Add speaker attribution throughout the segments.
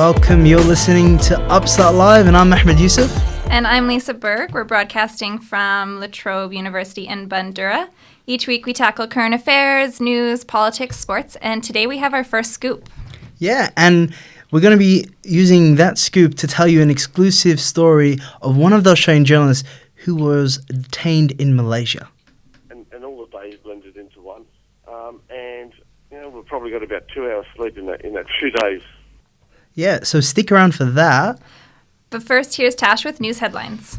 Speaker 1: welcome. You're listening to Upstart Live, and I'm Ahmed Yusuf.
Speaker 2: And I'm Lisa Berg. We're broadcasting from La Trobe University in Bandura. Each week we tackle current affairs, news, politics, sports, and today we have our first scoop.
Speaker 1: Yeah, and we're going to be using that scoop to tell you an exclusive story of one of the Australian journalists who was detained in Malaysia.
Speaker 3: And all the days blended into one. We've probably got about 2 hours sleep in that 2 days.
Speaker 1: Yeah, so stick around for that.
Speaker 2: But first, here's Tash with news headlines.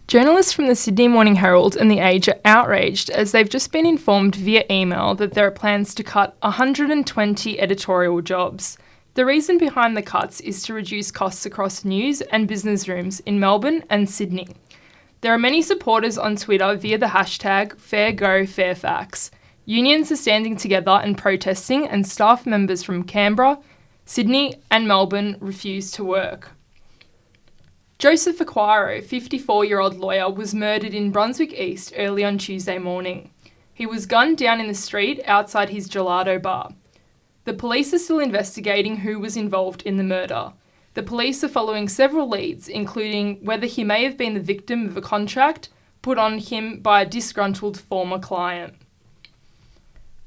Speaker 4: Journalists from the Sydney Morning Herald and The Age are outraged as they've just been informed via email that there are plans to cut 120 editorial jobs. The reason behind the cuts is to reduce costs across news and business rooms in Melbourne and Sydney. There are many supporters on Twitter via the hashtag #FairGoFairFax. Unions are standing together and protesting, and staff members from Canberra, Sydney and Melbourne refuse to work. Joseph Aquaro, 54-year-old lawyer, was murdered in Brunswick East early on Tuesday morning. He was gunned down in the street outside his gelato bar. The police are still investigating who was involved in the murder. The police are following several leads, including whether he may have been the victim of a contract put on him by a disgruntled former client.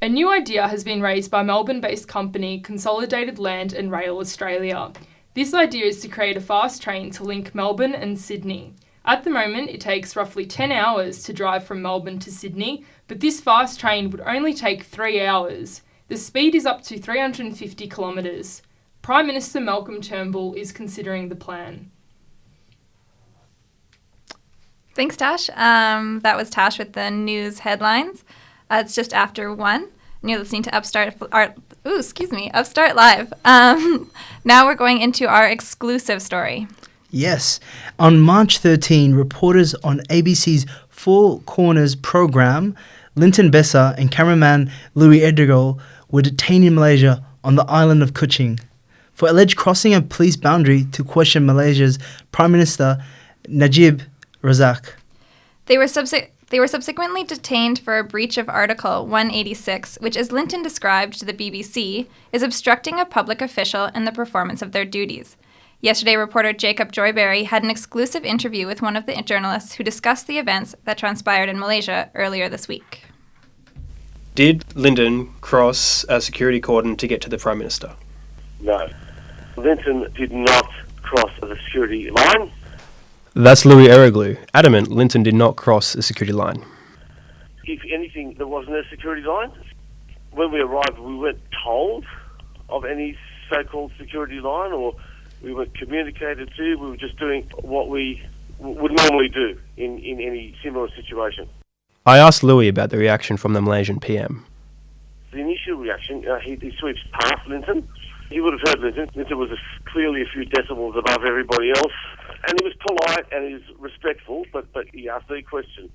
Speaker 4: A new idea has been raised by Melbourne-based company Consolidated Land and Rail Australia. This idea is to create a fast train to link Melbourne and Sydney. At the moment, it takes roughly 10 hours to drive from Melbourne to Sydney, but this fast train would only take 3 hours. The speed is up to 350 kilometres. Prime Minister Malcolm Turnbull is considering the plan.
Speaker 2: Thanks, Tash. That was Tash with the news headlines. It's just after 1, and you're listening to Upstart Live. Now we're going into our exclusive story.
Speaker 1: Yes. On March 13, reporters on ABC's Four Corners program, Linton Besser and cameraman Louis Edrigal, were detained in Malaysia on the island of Kuching for alleged crossing a police boundary to question Malaysia's Prime Minister Najib Razak.
Speaker 2: They were subsequently detained for a breach of Article 186, which, as Linton described to the BBC, is obstructing a public official in the performance of their duties. Yesterday, reporter Jacob Joyberry had an exclusive interview with one of the journalists who discussed the events that transpired in Malaysia earlier this week.
Speaker 5: Did Linton cross a security cordon to get to the Prime Minister?
Speaker 3: No. Linton did not cross the security line.
Speaker 5: That's Louis Eriglu, adamant Linton did not cross a security line.
Speaker 3: If anything, there wasn't a security line. When we arrived, we weren't told of any so-called security line, or we weren't communicated to. We were just doing what we would normally do in any similar situation.
Speaker 5: I asked Louis about the reaction from the Malaysian PM.
Speaker 3: The initial reaction, he sweeps past Linton. He would have heard Linton. Linton was clearly a few decibels above everybody else. And he was polite and he was respectful, but he asked the question.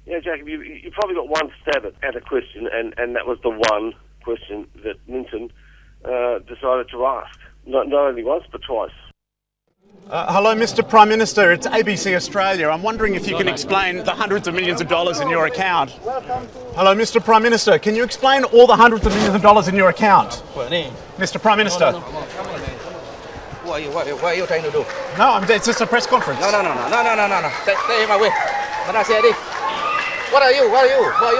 Speaker 3: Yeah, Jacob, you probably got one stab at a question, and that was the one question that Linton decided to ask. Not only once, but twice.
Speaker 6: Hello, Mr. Prime Minister. It's ABC Australia. I'm wondering if you can explain the hundreds of millions of dollars in your account. Hello, Mr. Prime Minister. Can you explain all the hundreds of millions of dollars in your account? Mr. Prime Minister.
Speaker 7: What are you trying to do?
Speaker 6: No, it's just a press conference.
Speaker 7: No. Stay in my way. What are you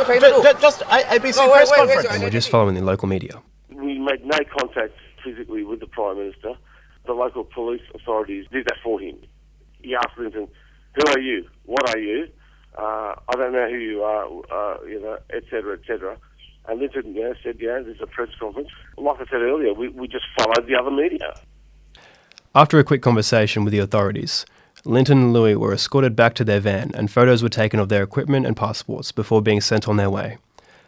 Speaker 7: trying to do?
Speaker 6: Just ABC press conference.
Speaker 5: And we're just following the local media.
Speaker 3: We made no contact physically with the Prime Minister. The local police authorities did that for him. He asked Linton, "Who are you? What are you? I don't know who you are, etc., etc." And Linton said, this is a press conference. Like I said earlier, we just followed the other media.
Speaker 5: After a quick conversation with the authorities, Linton and Louis were escorted back to their van and photos were taken of their equipment and passports before being sent on their way.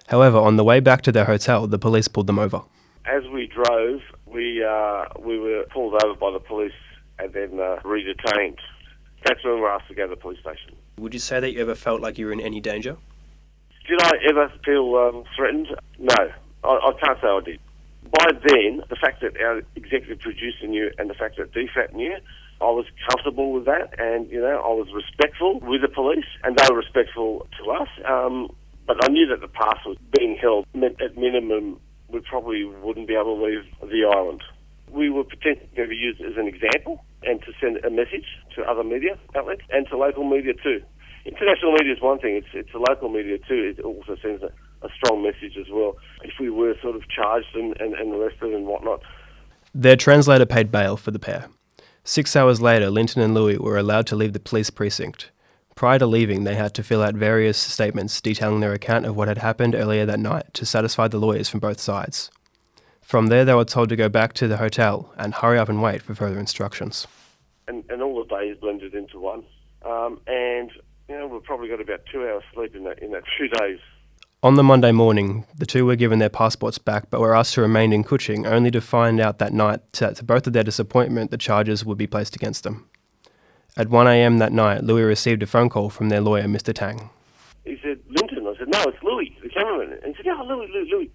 Speaker 5: However, on the way back to their hotel, the police pulled them over.
Speaker 3: As we drove, we were pulled over by the police and then re-detained. That's when we were asked to go to the police station.
Speaker 5: Would you say that you ever felt like you were in any danger?
Speaker 3: Did I ever feel threatened? No, I can't say I did. By then, the fact that our executive producer knew and the fact that DFAT knew, I was comfortable with that, and I was respectful with the police, and they were respectful to us. But I knew that the pass was being held meant at minimum we probably wouldn't be able to leave the island. We were potentially going to be used as an example and to send a message to other media outlets and to local media too. International media is one thing, it's the local media too. It also sends a strong message as well. If we were sort of charged and arrested and whatnot.
Speaker 5: Their translator paid bail for the pair. 6 hours later, Linton and Louis were allowed to leave the police precinct. Prior to leaving, they had to fill out various statements detailing their account of what had happened earlier that night to satisfy the lawyers from both sides. From there, they were told to go back to the hotel and hurry up and wait for further instructions.
Speaker 3: And all the days blended into one. And, we've probably got about 2 hours sleep in that 2 days.
Speaker 5: On the Monday morning, the two were given their passports back but were asked to remain in Kuching, only to find out that night that to both of their disappointment, the charges would be placed against them. At 1 a.m. that night, Louis received a phone call from their lawyer, Mr. Tang.
Speaker 3: He said, Linton. I said, no, it's Louis, the cameraman. And he said, oh, Louis.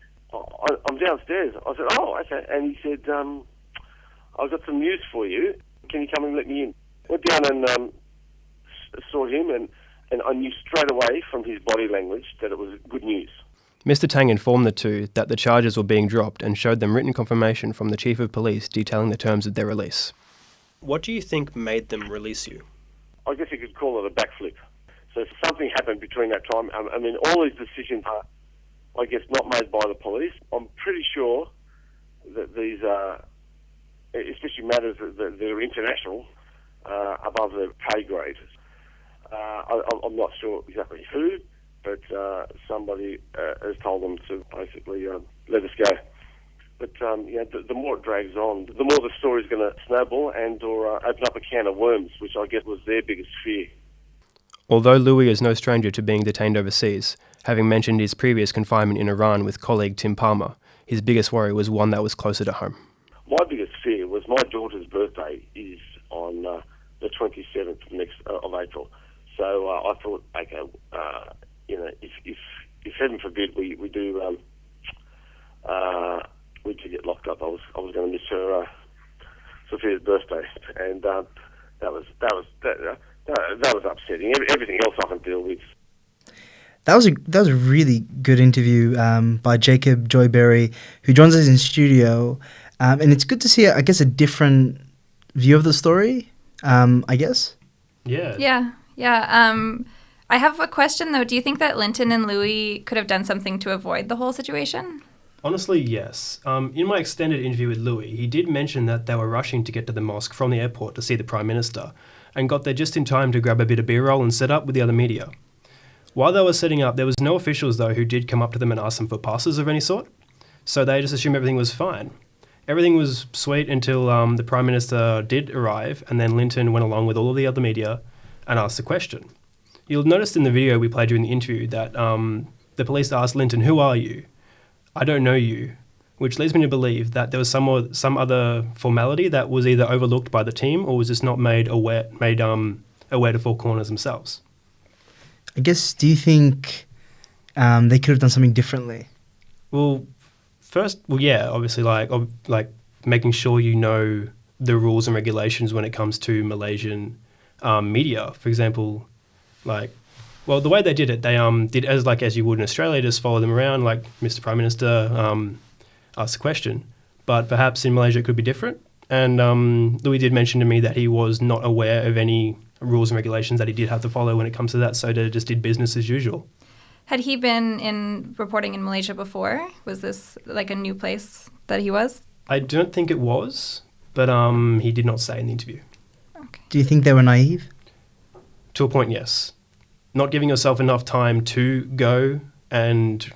Speaker 3: I'm downstairs. I said, oh, okay. And he said, I've got some news for you. Can you come and let me in? Went down and saw him, and I knew straight away from his body language that it was good news.
Speaker 5: Mr. Tang informed the two that the charges were being dropped and showed them written confirmation from the Chief of Police detailing the terms of their release. What do you think made them release you?
Speaker 3: I guess you could call it a backflip. So something happened between that time. I mean, all these decisions are, I guess, not made by the police. I'm pretty sure that these are, especially matters that are international, above their pay grade. I'm not sure exactly who, but somebody has told them to basically let us go. But the more it drags on, the more the story's going to snowball and or open up a can of worms, which I guess was their biggest fear.
Speaker 5: Although Louis is no stranger to being detained overseas, having mentioned his previous confinement in Iran with colleague Tim Palmer, his biggest worry was one that was closer to home.
Speaker 3: My biggest fear was my daughter's birthday is on the 27th of April. So I thought, okay, if heaven forbid we do get locked up, I was going to miss her Sophia's birthday, and that was upsetting. Everything else I can deal with.
Speaker 1: That was a really good interview by Jacob Joyberry, who joins us in studio, and it's good to see, I guess, a different view of the story. I guess.
Speaker 2: Yeah. I have a question though. Do you think that Linton and Louis could have done something to avoid the whole situation?
Speaker 5: Honestly, yes. In my extended interview with Louis, he did mention that they were rushing to get to the mosque from the airport to see the Prime Minister, and got there just in time to grab a bit of B-roll and set up with the other media. While they were setting up, there was no officials though who did come up to them and ask them for passes of any sort, so they just assumed everything was fine. Everything was sweet until the Prime Minister did arrive, and then Linton went along with all of the other media and asked the question. You'll notice in the video we played during the interview that the police asked Linton, "Who are you? I don't know you," which leads me to believe that there was some other formality that was either overlooked by the team or was just not made aware to Four Corners themselves.
Speaker 1: I guess, do you think they could have done something differently?
Speaker 5: Well, yeah, obviously, like making sure you know the rules and regulations when it comes to Malaysian media. For example, the way they did it, they did as you would in Australia, just follow them around, like Mr. Prime Minister asked a question. But perhaps in Malaysia it could be different. And Louis did mention to me that he was not aware of any rules and regulations that he did have to follow when it comes to that, so they just did business as usual.
Speaker 2: Had he been reporting in Malaysia before? Was this like a new place that he was?
Speaker 5: I don't think it was, but he did not say in the interview.
Speaker 2: Okay.
Speaker 1: Do you think they were naive?
Speaker 5: To a point, yes. Not giving yourself enough time to go and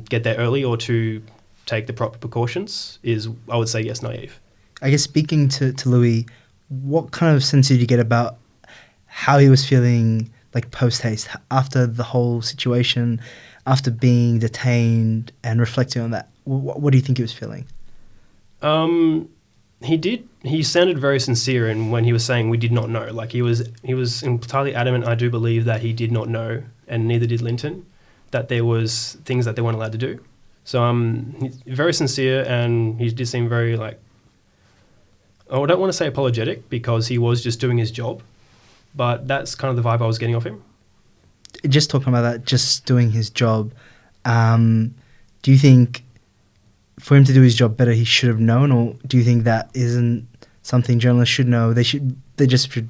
Speaker 5: get there early or to take the proper precautions is, I would say, yes, naive.
Speaker 1: I guess speaking to Louis, what kind of sense did you get about how he was feeling like post-haste after the whole situation, after being detained and reflecting on that? What do you think he was feeling?
Speaker 5: He sounded very sincere in when he was saying we did not know. Like he was entirely adamant, I do believe, that he did not know, and neither did Linton, that there was things that they weren't allowed to do. So he's very sincere, and he did seem very I don't want to say apologetic because he was just doing his job, but that's kind of the vibe I was getting off him.
Speaker 1: Just talking about that, just doing his job, do you think for him to do his job better, he should have known, or do you think that isn't something journalists should know? They just should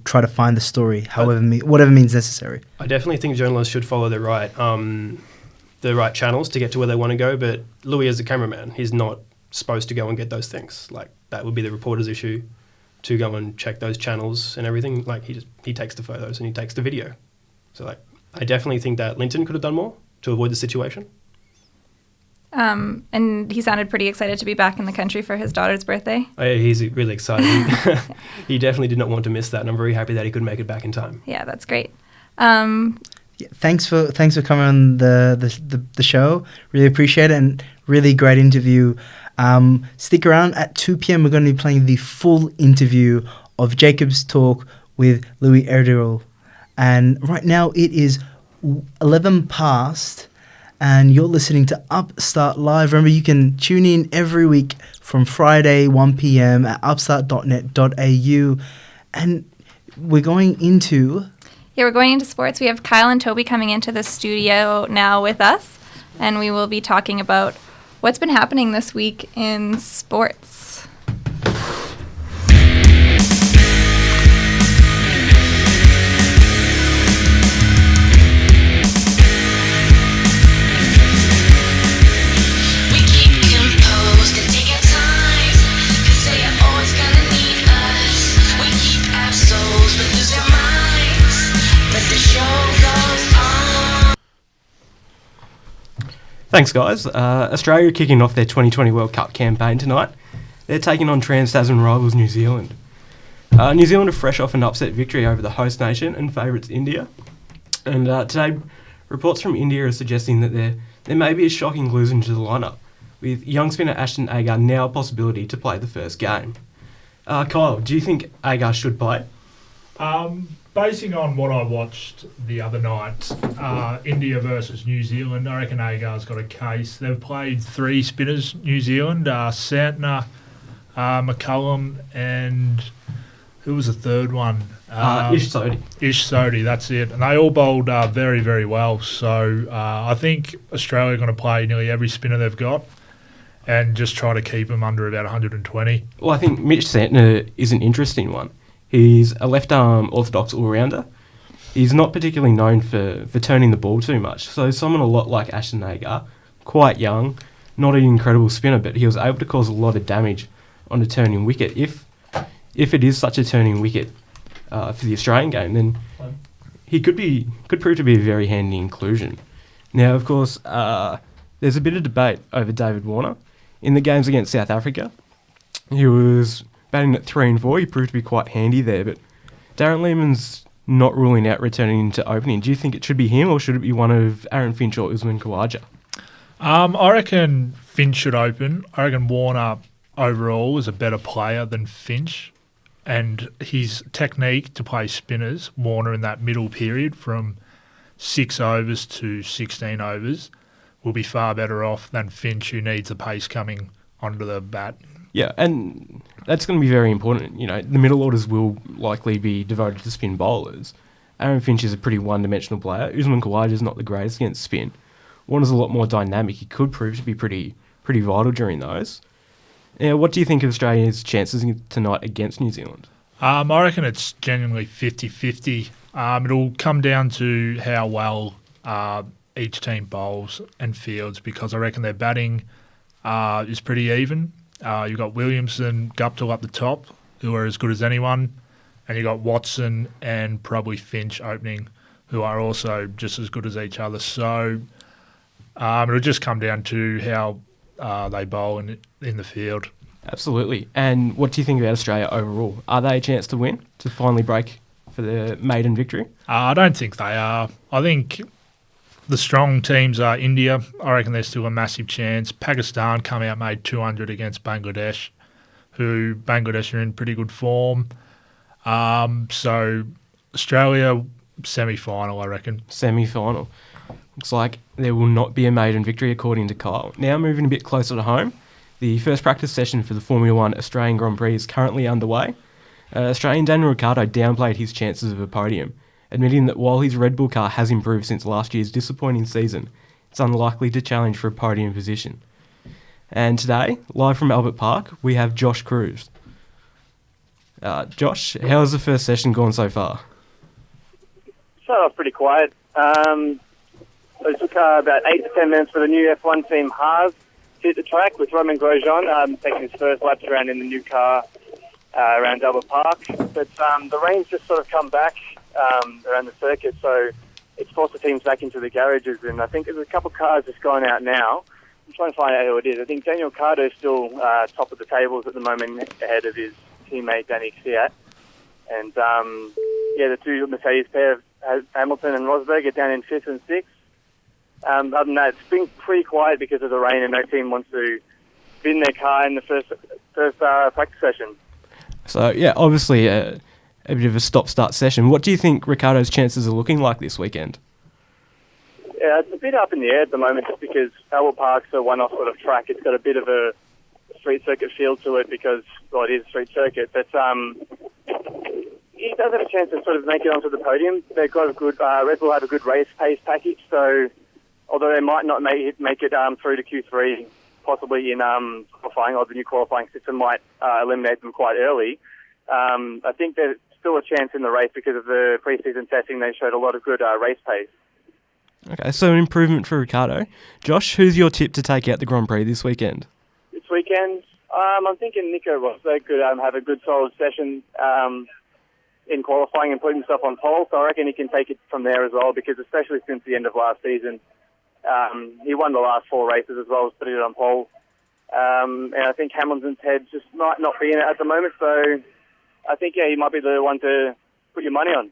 Speaker 1: try to find the story, whatever means necessary.
Speaker 5: I definitely think journalists should follow the right channels to get to where they want to go. But Louis, as a cameraman, he's not supposed to go and get those things. Like, that would be the reporter's issue, to go and check those channels and everything. Like, he takes the photos and he takes the video. So, like, I definitely think that Linton could have done more to avoid the situation.
Speaker 2: And he sounded pretty excited to be back in the country for his daughter's birthday.
Speaker 5: Oh, yeah, he's really excited. He definitely did not want to miss that, and I'm very happy that he could make it back in time.
Speaker 2: Yeah, that's great.
Speaker 1: Yeah, thanks for coming on the show. Really appreciate it, and really great interview. Stick around at 2 p.m. We're going to be playing the full interview of Jacob's talk with Louis Erdigal. And right now it is 11 past. And you're listening to Upstart Live. Remember, you can tune in every week from Friday, 1 p.m. at upstart.net.au. And we're going into...
Speaker 2: Yeah, we're going into sports. We have Kyle and Toby coming into the studio now with us. And we will be talking about what's been happening this week in sports.
Speaker 5: Thanks, guys. Australia kicking off their 2020 World Cup campaign tonight. They're taking on Trans-Tasman rivals New Zealand. New Zealand are fresh off an upset victory over the host nation and favourites India. And today, reports from India are suggesting that there may be a shocking inclusion to the lineup, with young spinner Ashton Agar now a possibility to play the first game. Kyle, do you think Agar should play?
Speaker 8: Basing on what I watched the other night, India versus New Zealand, I reckon Agar's got a case. They've played 3 spinners, New Zealand, Santner, McCullum, and who was the third one?
Speaker 5: Ish Sodhi.
Speaker 8: Ish Sodhi, that's it. And they all bowled very, very well. So I think Australia are going to play nearly every spinner they've got and just try to keep them under about 120.
Speaker 5: Well, I think Mitch Santner is an interesting one. He's a left-arm orthodox all-rounder. He's not particularly known for turning the ball too much. So someone a lot like Ashton Agar, quite young, not an incredible spinner, but he was able to cause a lot of damage on a turning wicket. If it is such a turning wicket for the Australian game, then he could prove to be a very handy inclusion. Now, of course, there's a bit of debate over David Warner. In the games against South Africa, he was batting at 3 and 4, he proved to be quite handy there, but Darren Lehmann's not ruling out returning into opening. Do you think it should be him, or should it be one of Aaron Finch or Usman Khawaja?
Speaker 8: I reckon Finch should open. I reckon Warner overall is a better player than Finch, and his technique to play spinners, Warner in that middle period from 6 overs to 16 overs, will be far better off than Finch, who needs the pace coming onto the bat.
Speaker 5: Yeah, and that's going to be very important. You know, the middle orders will likely be devoted to spin bowlers. Aaron Finch is a pretty one-dimensional player. Usman Khawaja is not the greatest against spin. Warner's a lot more dynamic. He could prove to be pretty vital during those. Now, what do you think of Australia's chances tonight against New Zealand?
Speaker 8: I reckon it's genuinely 50-50. It'll come down to how well each team bowls and fields, because I reckon their batting is pretty even. You've got Williamson, Guptill up the top, who are as good as anyone, and you've got Watson and probably Finch opening, who are also just as good as each other. So it'll just come down to how they bowl in the field.
Speaker 5: Absolutely. And what do you think about Australia overall? Are they a chance to win, to finally break for their maiden victory?
Speaker 8: I don't think they are. I think the strong teams are India. I reckon there's still a massive chance. Pakistan come out, made 200 against Bangladesh, who Bangladesh are in pretty good form. So Australia, semi-final, I reckon.
Speaker 5: Semi-final. Looks like there will not be a maiden victory, according to Kyle. Now moving a bit closer to home, the first practice session for the Formula 1 Australian Grand Prix is currently underway. Australian Daniel Ricciardo downplayed his chances of a podium, admitting that while his Red Bull car has improved since last year's disappointing season, it's unlikely to challenge for a podium position.
Speaker 9: And today, live from Albert Park, we have Josh Cruz. Josh, how's the first session gone so far?
Speaker 10: Started off pretty quiet. It took about 8 to 10 minutes for the new F1 team Haas to hit the track with Romain Grosjean taking his first laps around in the new car around Albert Park. But the rain's just sort of come back around the circuit, so it's forced the teams back into the garages, and I think there's a couple of cars just going out now. I'm trying to find out who it is. I think Daniel Ricciardo is still top of the tables at the moment, ahead of his teammate Danny Kvyat. And the two Mercedes pair, Hamilton and Rosberg, are down in 5th and 6th. Other than that, it's been pretty quiet because of the rain, and no team wants to bin their car in the first practice session.
Speaker 9: So, yeah, obviously a bit of a stop-start session. What do you think Ricciardo's chances are looking like this weekend?
Speaker 10: Yeah, it's a bit up in the air at the moment just because Albert Park's a one-off sort of track. It's got a bit of a street circuit feel to it because, well, it is a street circuit. But he does have a chance to sort of make it onto the podium. They've got a good, Red Bull have a good race pace package, so although they might not make it through to Q3, possibly in qualifying, or the new qualifying system might eliminate them quite early, I think there's still a chance in the race because of the pre-season testing. They showed a lot of good race pace.
Speaker 9: Okay, so an improvement for Ricciardo. Josh, who's your tip to take out the Grand Prix this weekend?
Speaker 10: This weekend, I'm thinking Nico Rosberg could have a good solid session in qualifying and put himself on pole, so I reckon he can take it from there as well, because especially since the end of last season, he won the last 4 races as well as putting it on pole. And I think Hamilton's head just might not be in it at the moment, so I think, he might be the one to put your money on.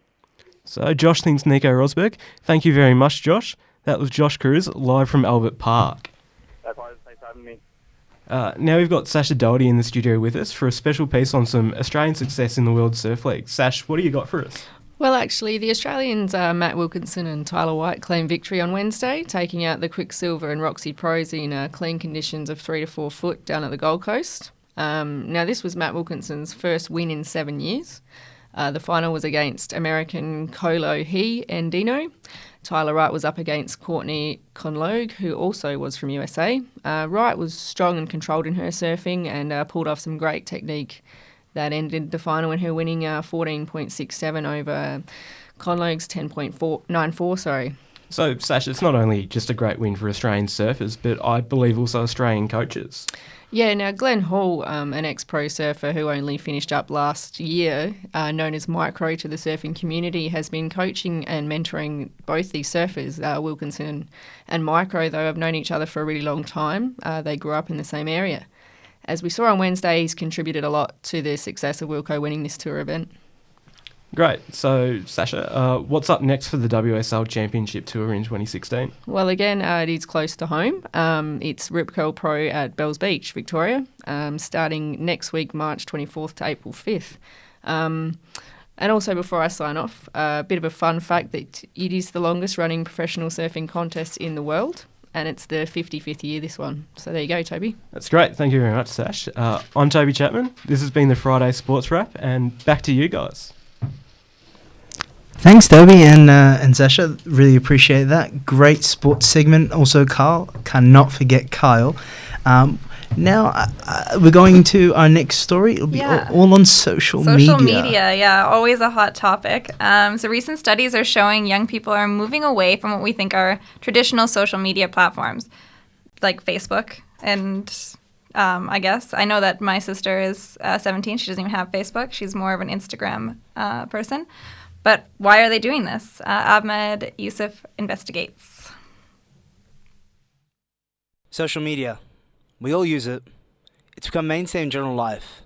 Speaker 9: So Josh thinks Nico Rosberg. Thank you very much, Josh. That was Josh Cruz, live from Albert Park.
Speaker 10: That's why thanks for having me.
Speaker 9: Now we've got Sasha Doherty in the studio with us for a special piece on some Australian success in the World Surf League. Sash, what do you got for us?
Speaker 11: Well, actually, the Australians Matt Wilkinson and Tyler White claimed victory on Wednesday, taking out the Quicksilver and Roxy Pros in clean conditions of 3 to 4 foot down at the Gold Coast. Now, this was Matt Wilkinson's first win in 7 years. The final was against American Kolo He and Dino. Tyler Wright was up against Courtney Conlogue, who also was from USA. Wright was strong and controlled in her surfing and pulled off some great technique that ended the final in her winning 14.67 over Conlogue's 10.94.
Speaker 9: So, Sash, it's not only just a great win for Australian surfers, but I believe also Australian coaches.
Speaker 11: Yeah, now Glenn Hall, an ex-pro surfer who only finished up last year, known as Micro to the surfing community, has been coaching and mentoring both these surfers. Wilkinson and Micro, though, have known each other for a really long time. They grew up in the same area. As we saw on Wednesday, he's contributed a lot to the success of Wilco winning this tour event.
Speaker 9: Great. So, Sasha, what's up next for the WSL Championship Tour in 2016?
Speaker 11: Well, again, it is close to home. It's Rip Curl Pro at Bells Beach, Victoria, starting next week, March 24th to April 5th. And also, before I sign off, a bit of a fun fact that it is the longest running professional surfing contest in the world, and it's the 55th year, this one. So there you go, Toby.
Speaker 9: That's great. Thank you very much, Sash. I'm Toby Chapman. This has been the Friday Sports Wrap, and back to you guys.
Speaker 1: Thanks, Toby and Sasha. Really appreciate that. Great sports segment. Also, Kyle. Cannot forget Kyle. Now, we're going to our next story. It'll be all on social media.
Speaker 2: Social media, yeah, always a hot topic. So recent studies are showing young people are moving away from what we think are traditional social media platforms, like Facebook. And I guess I know that my sister is 17. She doesn't even have Facebook. She's more of an Instagram person. But why are they doing this? Ahmed Yusuf investigates.
Speaker 1: Social media. We all use it. It's become mainstay in general life.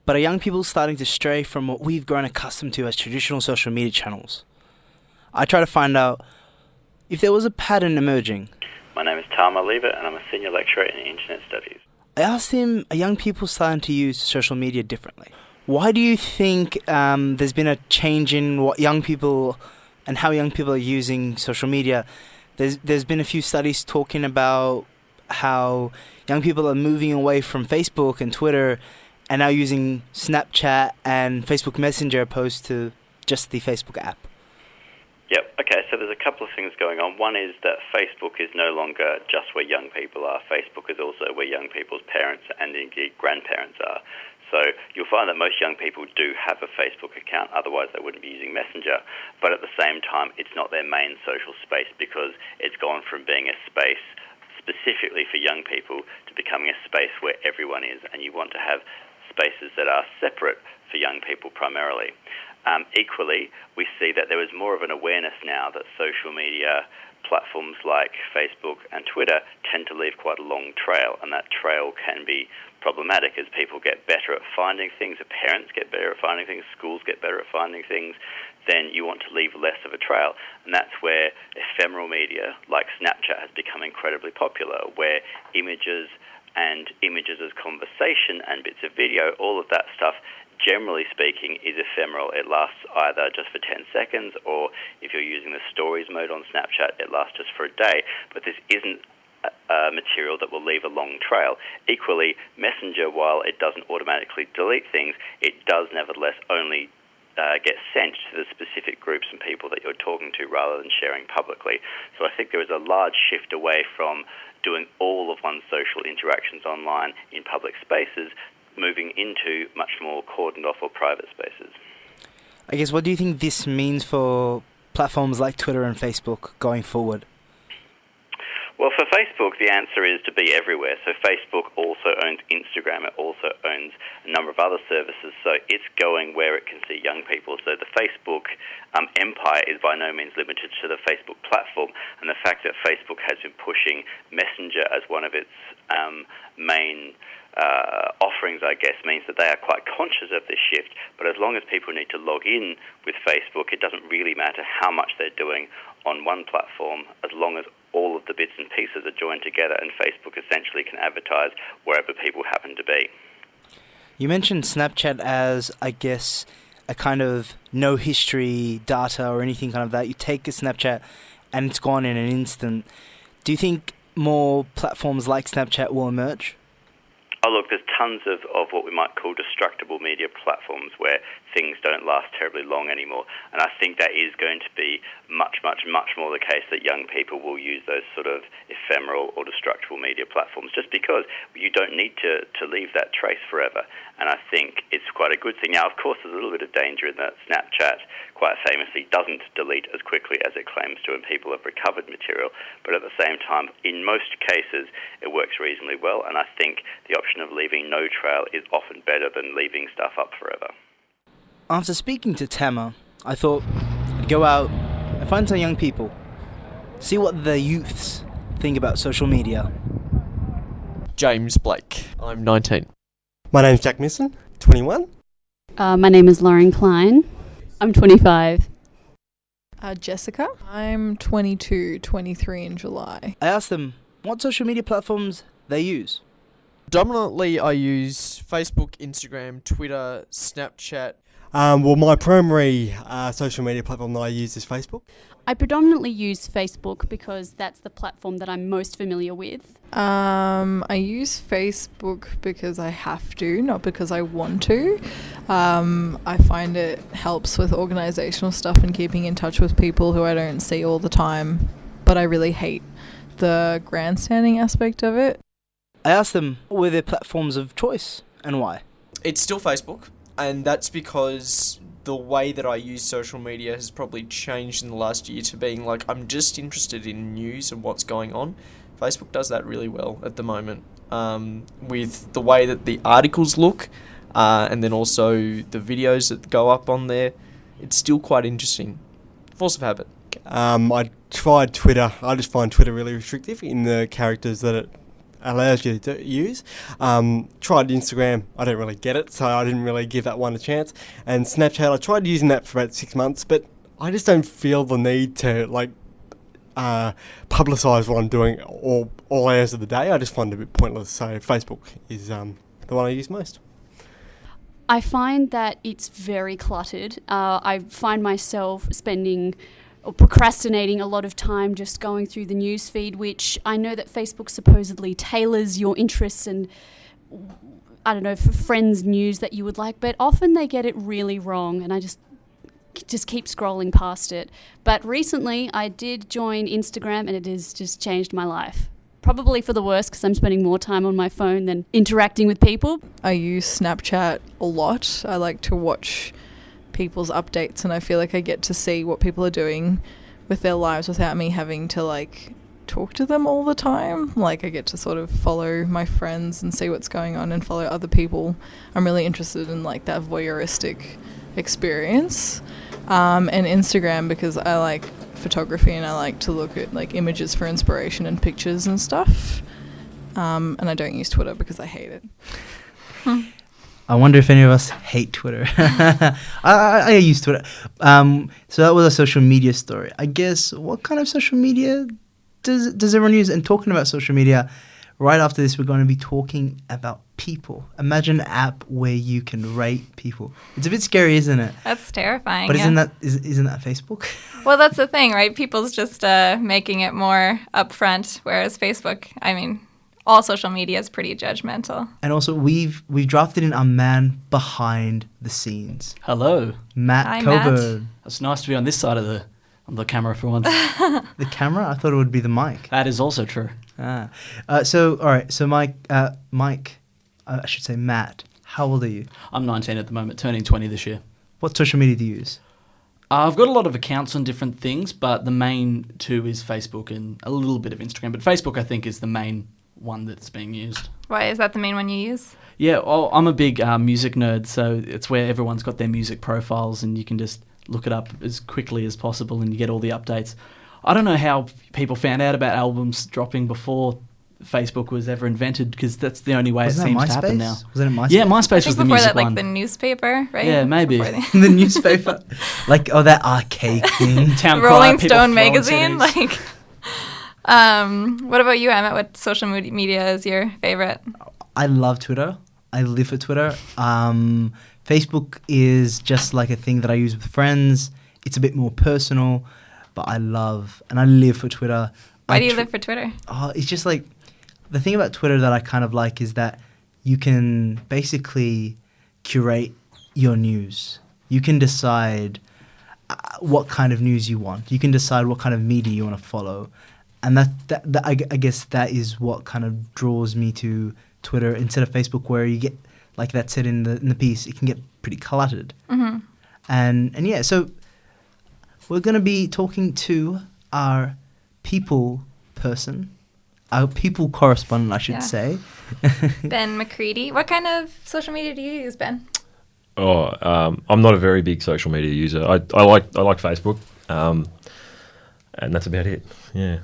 Speaker 1: But are young people starting to stray from what we've grown accustomed to as traditional social media channels? I try to find out if there was a pattern emerging.
Speaker 12: My name is Tama Leavitt and I'm a senior lecturer in Internet Studies.
Speaker 1: I asked him, are young people starting to use social media differently? Why do you think there's been a change in what young people and how young people are using social media? There's been a few studies talking about how young people are moving away from Facebook and Twitter and now using Snapchat and Facebook Messenger opposed to just the Facebook app.
Speaker 12: Yep, okay. Okay, so there's a couple of things going on. One is that Facebook is no longer just where young people are. Facebook is also where young people's parents and indeed grandparents are. So you'll find that most young people do have a Facebook account, otherwise they wouldn't be using Messenger. But at the same time, it's not their main social space because it's gone from being a space specifically for young people to becoming a space where everyone is, and you want to have spaces that are separate for young people primarily. Equally, we see that there is more of an awareness now that social media platforms like Facebook and Twitter tend to leave quite a long trail, and that trail can be problematic as people get better at finding things, as parents get better at finding things, schools get better at finding things, then you want to leave less of a trail. And that's where ephemeral media like Snapchat has become incredibly popular, where images as conversation and bits of video, all of that stuff, generally speaking, is ephemeral. It lasts either just for 10 seconds, or if you're using the stories mode on Snapchat, it lasts just for a day. But this isn't material that will leave a long trail. Equally, Messenger, while it doesn't automatically delete things, it does nevertheless only get sent to the specific groups and people that you're talking to rather than sharing publicly. So I think there is a large shift away from doing all of one's social interactions online in public spaces, moving into much more cordoned off or private spaces.
Speaker 1: I guess, what do you think this means for platforms like Twitter and Facebook going forward?
Speaker 12: Well, for Facebook, the answer is to be everywhere. So Facebook also owns Instagram. It also owns a number of other services. So it's going where it can see young people. So the Facebook empire is by no means limited to the Facebook platform. And the fact that Facebook has been pushing Messenger as one of its main offerings, I guess, means that they are quite conscious of this shift. But as long as people need to log in with Facebook, it doesn't really matter how much they're doing on one platform, as long as all of the bits and pieces are joined together, and Facebook essentially can advertise wherever people happen to be.
Speaker 1: You mentioned Snapchat as, I guess, a kind of no history data or anything kind of that. You take a Snapchat and it's gone in an instant. Do you think more platforms like Snapchat will emerge?
Speaker 12: Oh, look, there's tons of what we might call destructible media platforms where things don't last terribly long anymore. And I think that is going to be much, much, much more the case that young people will use those sort of ephemeral or destructible media platforms just because you don't need to leave that trace forever. And I think it's quite a good thing. Now, of course, there's a little bit of danger in that Snapchat quite famously doesn't delete as quickly as it claims to, and people have recovered material. But at the same time, in most cases, it works reasonably well. And I think the option of leaving no trail is often better than leaving stuff up forever.
Speaker 1: After speaking to Tama, I thought I'd go out and find some young people, see what the youths think about social media.
Speaker 13: James Blake. I'm 19.
Speaker 14: My name's Jack Misson, 21.
Speaker 15: My name is Lauren Klein. I'm 25.
Speaker 16: Jessica. I'm 22, 23 in July.
Speaker 1: I asked them what social media platforms they use.
Speaker 13: Dominantly, I use Facebook, Instagram, Twitter, Snapchat.
Speaker 14: Well, my primary social media platform that I use is Facebook.
Speaker 15: I predominantly use Facebook because that's the platform that I'm most familiar with.
Speaker 16: I use Facebook because I have to, not because I want to. I find it helps with organizational stuff and keeping in touch with people who I don't see all the time, but I really hate the grandstanding aspect of it.
Speaker 1: I asked them what were their platforms of choice and why.
Speaker 13: It's still Facebook, and that's because the way that I use social media has probably changed in the last year to being like, I'm just interested in news and what's going on. Facebook does that really well at the moment, with the way that the articles look, and then also the videos that go up on there. It's still quite interesting. Force of habit.
Speaker 14: I tried Twitter. I just find Twitter really restrictive in the characters that it allows you to use. Tried Instagram, I don't really get it, so I didn't really give that one a chance. And Snapchat, I tried using that for about 6 months, but I just don't feel the need to publicise what I'm doing all hours of the day. I just find it a bit pointless. So Facebook is the one I use most.
Speaker 15: I find that it's very cluttered. I find myself spending or procrastinating a lot of time just going through the news feed, which I know that Facebook supposedly tailors your interests and, I don't know, for friends' news that you would like, but often they get it really wrong, and just keep scrolling past it. But recently I did join Instagram, and it has just changed my life. Probably for the worse, because I'm spending more time on my phone than interacting with people.
Speaker 16: I use Snapchat a lot. I like to watch people's updates, and I feel like I get to see what people are doing with their lives without me having to like talk to them all the time. Like I get to sort of follow my friends and see what's going on and follow other people. I'm really interested in like that voyeuristic experience. And Instagram, because I like photography and I like to look at like images for inspiration and pictures and stuff. And I don't use Twitter because I hate it.
Speaker 1: I wonder if any of us hate Twitter. I use Twitter. So that was a social media story. I guess, what kind of social media does everyone use? And talking about social media, right after this, we're going to be talking about people. Imagine an app where you can rate people. It's a bit scary, isn't it?
Speaker 2: That's terrifying.
Speaker 1: But isn't that Facebook?
Speaker 2: Well, that's the thing, right? People's just making it more upfront, whereas Facebook, I mean, all social media is pretty judgmental.
Speaker 1: And also, we've drafted in our man behind the scenes.
Speaker 17: Hello.
Speaker 1: Matt
Speaker 2: Hi,
Speaker 1: Coburn.
Speaker 2: Matt.
Speaker 17: It's nice to be on this side of the camera for once.
Speaker 1: The camera? I thought it would be the mic.
Speaker 17: That is also true.
Speaker 1: So, all right. So, Mike, I should say Matt, how old are you?
Speaker 17: I'm 19 at the moment, turning 20 this year.
Speaker 1: What social media do you use?
Speaker 17: I've got a lot of accounts on different things, but the main two is Facebook and a little bit of Instagram. But Facebook, I think, is the main one that's being used.
Speaker 2: Why is that the main one you use?
Speaker 17: Yeah, well, I'm a big music nerd, so it's where everyone's got their music profiles and you can just look it up as quickly as possible and you get all the updates. I don't know how people found out about albums dropping before Facebook was ever invented, because that's the only way it seems to happen now.
Speaker 1: Was it MySpace?
Speaker 17: Yeah, MySpace was the
Speaker 2: before
Speaker 17: music
Speaker 2: that, like
Speaker 17: one.
Speaker 2: the newspaper, right?
Speaker 17: Yeah, maybe.
Speaker 1: The newspaper? Like, that arcade thing.
Speaker 17: Town
Speaker 2: Rolling
Speaker 17: Crier,
Speaker 2: Stone
Speaker 17: people throwing
Speaker 2: magazine,
Speaker 17: CDs.
Speaker 2: like. What about you, Emmett? What social media is your favorite?
Speaker 1: I love Twitter. I live for Twitter. Facebook is just like a thing that I use with friends. It's a bit more personal, but I love and I live for Twitter.
Speaker 2: Why do you live for Twitter?
Speaker 1: It's just like, the thing about Twitter that I kind of like is that you can basically curate your news. You can decide what kind of news you want. You can decide what kind of media you want to follow. And I guess that is what kind of draws me to Twitter instead of Facebook, where you get, like that said in the piece, it can get pretty cluttered.
Speaker 2: Mm-hmm.
Speaker 1: And yeah, so we're going to be talking to our people person, our people correspondent, I should say.
Speaker 2: Ben McCready. What kind of social media do you use, Ben?
Speaker 18: I'm not a very big social media user. I like Facebook, and that's about it. Yeah.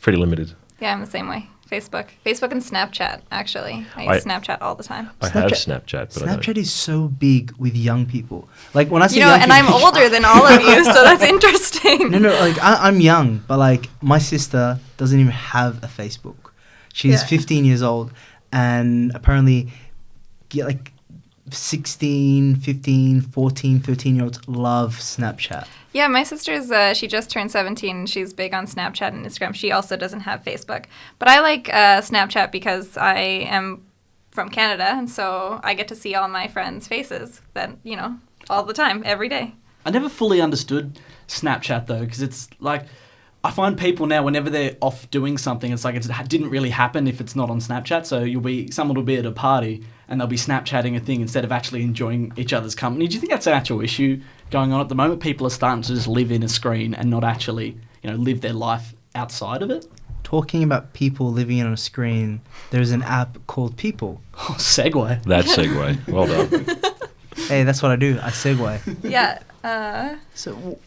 Speaker 18: Pretty limited.
Speaker 2: Yeah, I'm the same way. Facebook and Snapchat, actually. I use Snapchat all the time.
Speaker 18: I have Snapchat, but
Speaker 1: Snapchat is so big with young people. Like, when I say
Speaker 2: young people, I'm older than all of you, so that's interesting.
Speaker 1: No, like, I'm young, but, like, my sister doesn't even have a Facebook. She's 15 years old, and apparently, like, 16, 15, 14, 13-year-olds love Snapchat.
Speaker 2: Yeah, my sister's, she just turned 17, and she's big on Snapchat and Instagram. She also doesn't have Facebook. But I like Snapchat because I am from Canada, and so I get to see all my friends' faces that, all the time, every day.
Speaker 17: I never fully understood Snapchat, though, because it's like, I find people now, whenever they're off doing something, it's like it didn't really happen if it's not on Snapchat. So someone will be at a party and they'll be Snapchatting a thing instead of actually enjoying each other's company. Do you think that's an actual issue going on at the moment? People are starting to just live in a screen and not actually, live their life outside of it?
Speaker 1: Talking about people living on a screen, there's an app called People.
Speaker 17: Oh, segue.
Speaker 18: That's segue. Well done.
Speaker 1: Hey, that's what I do. I segue.
Speaker 2: Yeah.
Speaker 1: So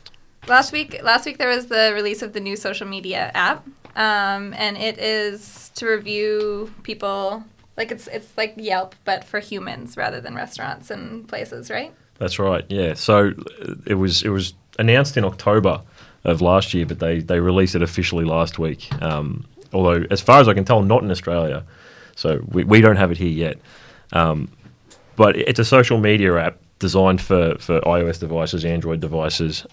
Speaker 2: last week there was the release of the new social media app, and it is to review people. Like it's like Yelp, but for humans rather than restaurants and places, right?
Speaker 18: That's right. Yeah. So it was announced in October of last year, but they released it officially last week. Although, as far as I can tell, not in Australia. So we don't have it here yet. But it's a social media app designed for iOS devices, Android devices.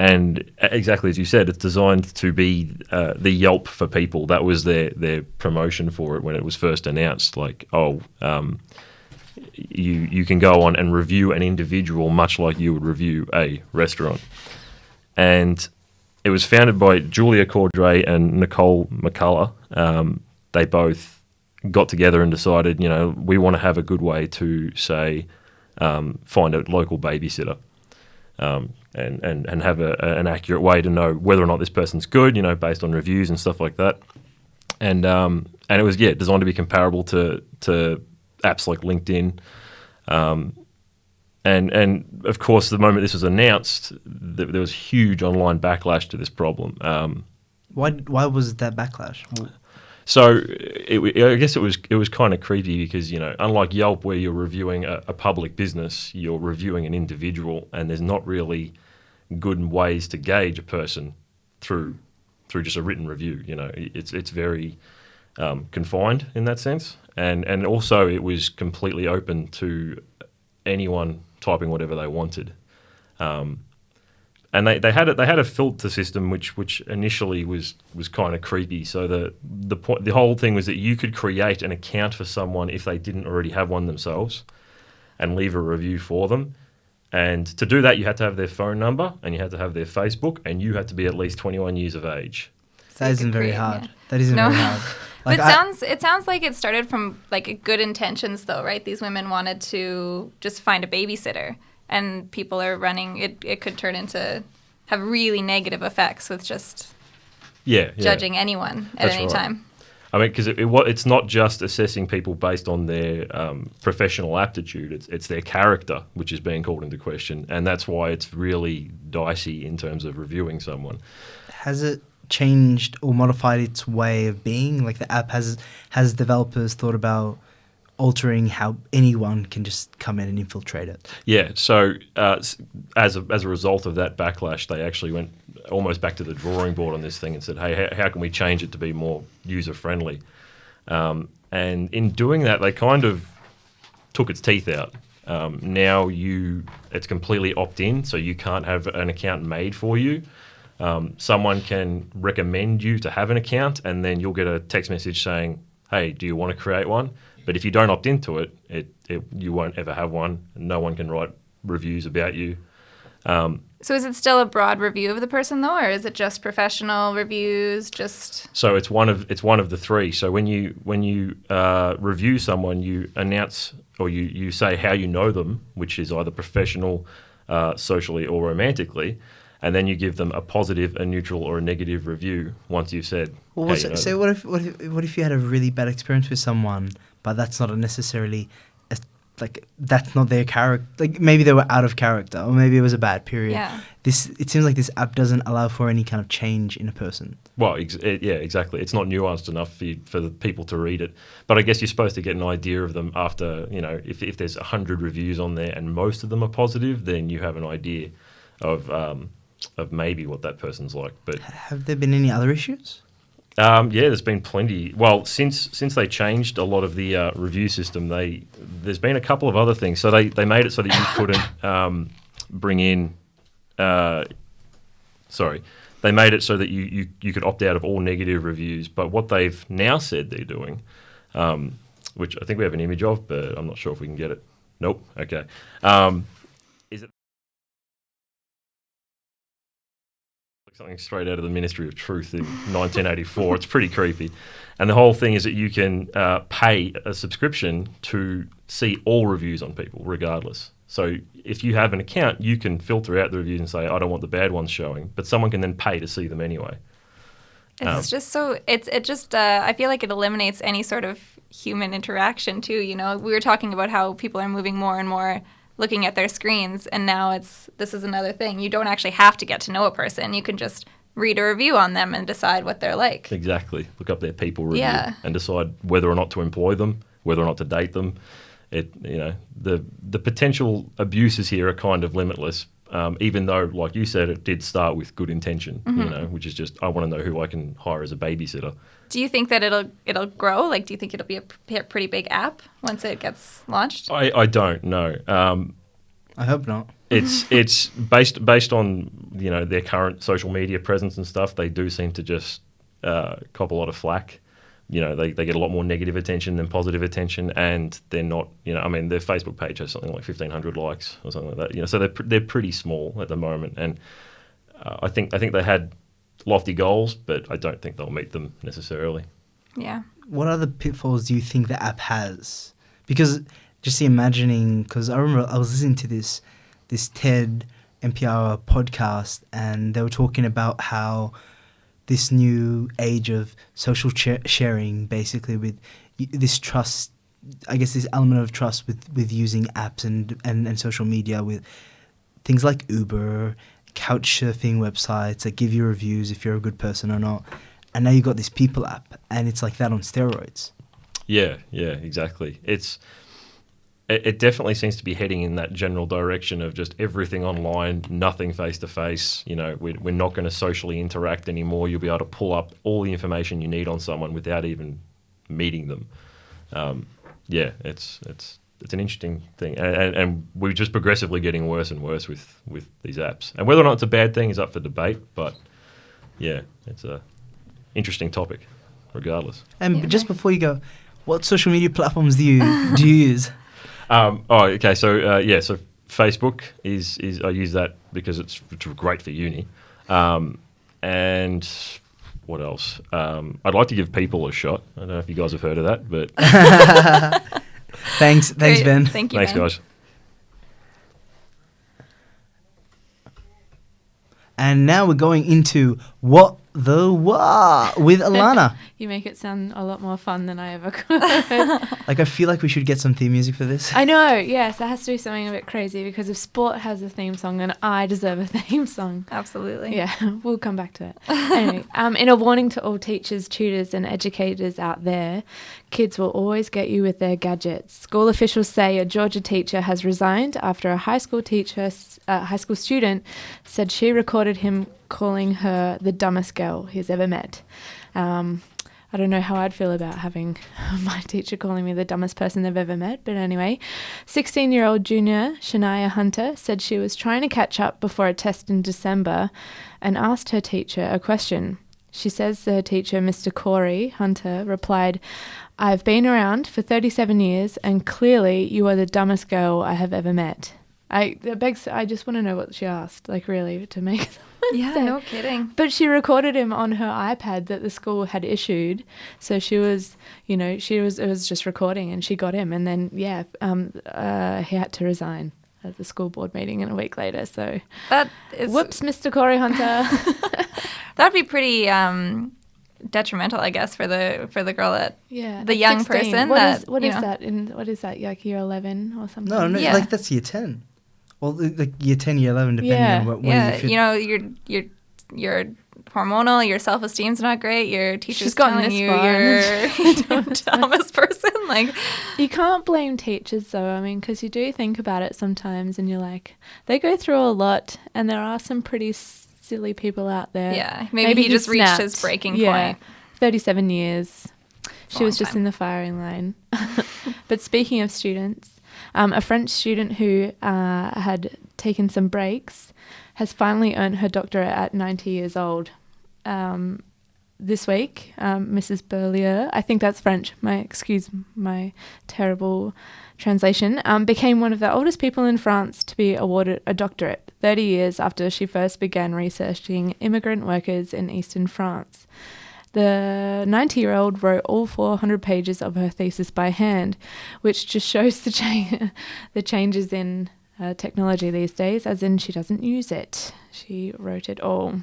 Speaker 18: And exactly as you said, it's designed to be the Yelp for people. That was their promotion for it when it was first announced. Like, you can go on and review an individual much like you would review a restaurant. And it was founded by Julia Cordray and Nicole McCullough. They both got together and decided, we want to have a good way to, say, find a local babysitter. And have an accurate way to know whether or not this person's good, based on reviews and stuff like that. And it was designed to be comparable to apps like LinkedIn. And of course, the moment this was announced, there was huge online backlash to this problem.
Speaker 1: Why was that backlash?
Speaker 18: So I guess it was kind of creepy because, unlike Yelp where you're reviewing a public business, you're reviewing an individual, and there's not really good ways to gauge a person through just a written review. It's very confined in that sense, and also it was completely open to anyone typing whatever they wanted. And they had a filter system which initially was kind of creepy. So the whole thing was that you could create an account for someone if they didn't already have one themselves, and leave a review for them. And to do that, you had to have their phone number, and you had to have their Facebook, and you had to be at least 21 years of age.
Speaker 1: That isn't very hard.
Speaker 2: Yeah.
Speaker 1: That isn't very hard.
Speaker 2: But it sounds like it started from like good intentions, though, right? These women wanted to just find a babysitter. And people are running, it could turn into, have really negative effects with just judging anyone at any time.
Speaker 18: I mean, because it's not just assessing people based on their professional aptitude, it's their character which is being called into question. And that's why it's really dicey in terms of reviewing someone.
Speaker 1: Has it changed or modified its way of being? Like the app has developers thought about altering how anyone can just come in and infiltrate it?
Speaker 18: Yeah, so as a result of that backlash, they actually went almost back to the drawing board on this thing and said, hey, how can we change it to be more user-friendly? And in doing that, they kind of took its teeth out. Now it's completely opt-in, so you can't have an account made for you. Someone can recommend you to have an account, and then you'll get a text message saying, hey, do you want to create one? But if you don't opt into it, you won't ever have one. No one can write reviews about you.
Speaker 2: So is it still a broad review of the person, though, or is it just professional reviews?
Speaker 18: So it's one of the three. So when you review someone, you announce or you say how you know them, which is either professional, socially, or romantically, and then you give them a positive, a neutral, or a negative review once you've said.
Speaker 1: Well, so what if you had a really bad experience with someone, but that's not necessarily that's not their character. Like maybe they were out of character, or maybe it was a bad period.
Speaker 2: Yeah.
Speaker 1: It seems like this app doesn't allow for any kind of change in a person.
Speaker 18: Well, yeah, exactly. It's not nuanced enough for the people to read it. But I guess you're supposed to get an idea of them after, if there's 100 reviews on there and most of them are positive, then you have an idea of maybe what that person's like. But
Speaker 1: have there been any other issues?
Speaker 18: Yeah, there's been plenty. Well, since they changed a lot of the review system, there's been a couple of other things. So they made it so that you couldn't bring in. They made it so that you could opt out of all negative reviews. But what they've now said they're doing, which I think we have an image of, but I'm not sure if we can get it. Nope. Okay. Is it something straight out of the Ministry of Truth in 1984? It's pretty creepy. And the whole thing is that you can pay a subscription to see all reviews on people, regardless. So if you have an account, you can filter out the reviews and say, I don't want the bad ones showing, but someone can then pay to see them anyway.
Speaker 2: It's just so I feel like it eliminates any sort of human interaction too. We were talking about how people are moving more and more looking at their screens, and now this is another thing. You don't actually have to get to know a person. You can just read a review on them and decide what they're like.
Speaker 18: Exactly. Look up their people review and decide whether or not to employ them, whether or not to date them. The potential abuses here are kind of limitless, even though, like you said, it did start with good intention, which is just, I want to know who I can hire as a babysitter.
Speaker 2: Do you think that it'll grow? Like, do you think it'll be a pretty big app once it gets launched?
Speaker 18: I don't know.
Speaker 1: I hope not.
Speaker 18: It's based on their current social media presence and stuff. They do seem to just cop a lot of flack, they get a lot more negative attention than positive attention, and they're not, their Facebook page has something like 1,500 likes or something like that. So they're pretty small at the moment, and I think they had lofty goals, but I don't think they'll meet them necessarily.
Speaker 2: Yeah.
Speaker 1: What other pitfalls do you think the app has? Because just imagining, because I remember I was listening to this TED NPR podcast, and they were talking about how this new age of social sharing, basically with this trust, I guess this element of trust with using apps and social media, with things like Uber, couch surfing websites that give you reviews if you're a good person or not. And now you got this People app, and it's like that on steroids.
Speaker 18: Yeah, exactly. It definitely seems to be heading in that general direction of just everything online, nothing face-to-face. We're not going to socially interact anymore. You'll be able to pull up all the information you need on someone without even meeting them. It's an interesting thing. And we're just progressively getting worse and worse with these apps. And whether or not it's a bad thing is up for debate, but yeah, it's a interesting topic regardless.
Speaker 1: And just before you go, what social media platforms do you use?
Speaker 18: So Facebook is I use that because it's great for uni. And what else? I'd like to give People a shot. I don't know if you guys have heard of that, but
Speaker 1: thanks Ben.
Speaker 2: Thank you,
Speaker 18: thanks,
Speaker 2: Ben.
Speaker 18: guys.
Speaker 1: And now we're going into What the Wah with Alana.
Speaker 19: You make it sound a lot more fun than I ever could.
Speaker 1: Like, I feel like we should get some theme music for this.
Speaker 19: I know, yes. That has to be something a bit crazy, because if sport has a theme song, then I deserve a theme song.
Speaker 2: Absolutely.
Speaker 19: Yeah, we'll come back to it. Anyway, in a warning to all teachers, tutors and educators out there, kids will always get you with their gadgets. School officials say a Georgia teacher has resigned after a high school student said she recorded him calling her the dumbest girl he's ever met. I don't know how I'd feel about having my teacher calling me the dumbest person they've ever met, but anyway, 16-year-old junior Shania Hunter said she was trying to catch up before a test in December and asked her teacher a question. She says her teacher, Mr. Corey Hunter, replied, "I've been around for 37 years and clearly you are the dumbest girl I have ever met." I just want to know what she asked, like, really, to make
Speaker 2: Yeah,
Speaker 19: say.
Speaker 2: no kidding.
Speaker 19: But she recorded him on her iPad that the school had issued, so she was, it was just recording, and she got him, and then he had to resign at the school board meeting, and a week later. So
Speaker 2: that is
Speaker 19: whoops, Mr. Corey Hunter.
Speaker 2: That'd be pretty detrimental, I guess, for the girl the young
Speaker 19: 16.
Speaker 2: person.
Speaker 19: What is that? Like year 11 or something?
Speaker 1: No, like that's year 10. Well, like year 10, year 11, depending on when
Speaker 2: you're hormonal, your self-esteem's not great, your teacher's
Speaker 19: gotten
Speaker 2: telling
Speaker 19: this
Speaker 2: you
Speaker 19: far.
Speaker 2: you're the dumbest person. Like,
Speaker 19: you can't blame teachers, though. I mean, because you do think about it sometimes, and you're like, they go through a lot, and there are some pretty silly people out there.
Speaker 2: Yeah, maybe he just reached his breaking point.
Speaker 19: 37 years. She was just
Speaker 2: time.
Speaker 19: in the firing line. But speaking of students, a French student who had taken some breaks has finally earned her doctorate at 90 years old. This week, Mrs. Berlier, I think that's French, excuse my terrible translation, became one of the oldest people in France to be awarded a doctorate, 30 years after she first began researching immigrant workers in eastern France. The 90-year-old wrote all 400 pages of her thesis by hand, which just shows the changes in technology these days, as in she doesn't use it. She wrote it all.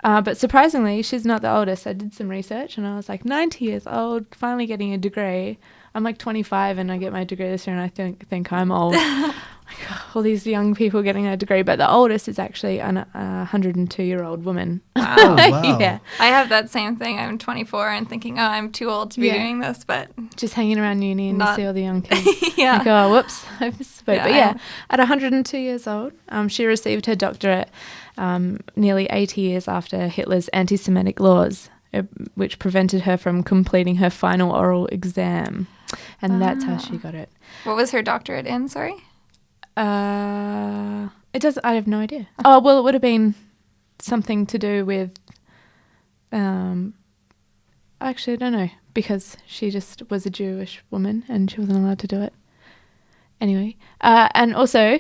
Speaker 19: But surprisingly, she's not the oldest. I did some research and I was like, 90 years old, finally getting a degree. I'm like 25 and I get my degree this year, and I think I'm old. Like, all these young people getting a degree, but the oldest is actually a 102-year-old woman.
Speaker 2: Wow.
Speaker 1: Oh, wow.
Speaker 19: Yeah.
Speaker 2: I have that same thing. I'm 24 and thinking, I'm too old to be doing this, but
Speaker 19: just hanging around uni and you see all the young kids.
Speaker 2: Yeah.
Speaker 19: Like, oh, whoops, I misspoke. But at 102 years old, she received her doctorate nearly 80 years after Hitler's anti-Semitic laws, which prevented her from completing her final oral exam. And that's how she got it.
Speaker 2: What was her doctorate in, sorry?
Speaker 19: I have no idea. Oh, well, it would have been something to do with, actually, I don't know. because she just was a Jewish woman and she wasn't allowed to do it. Anyway, and also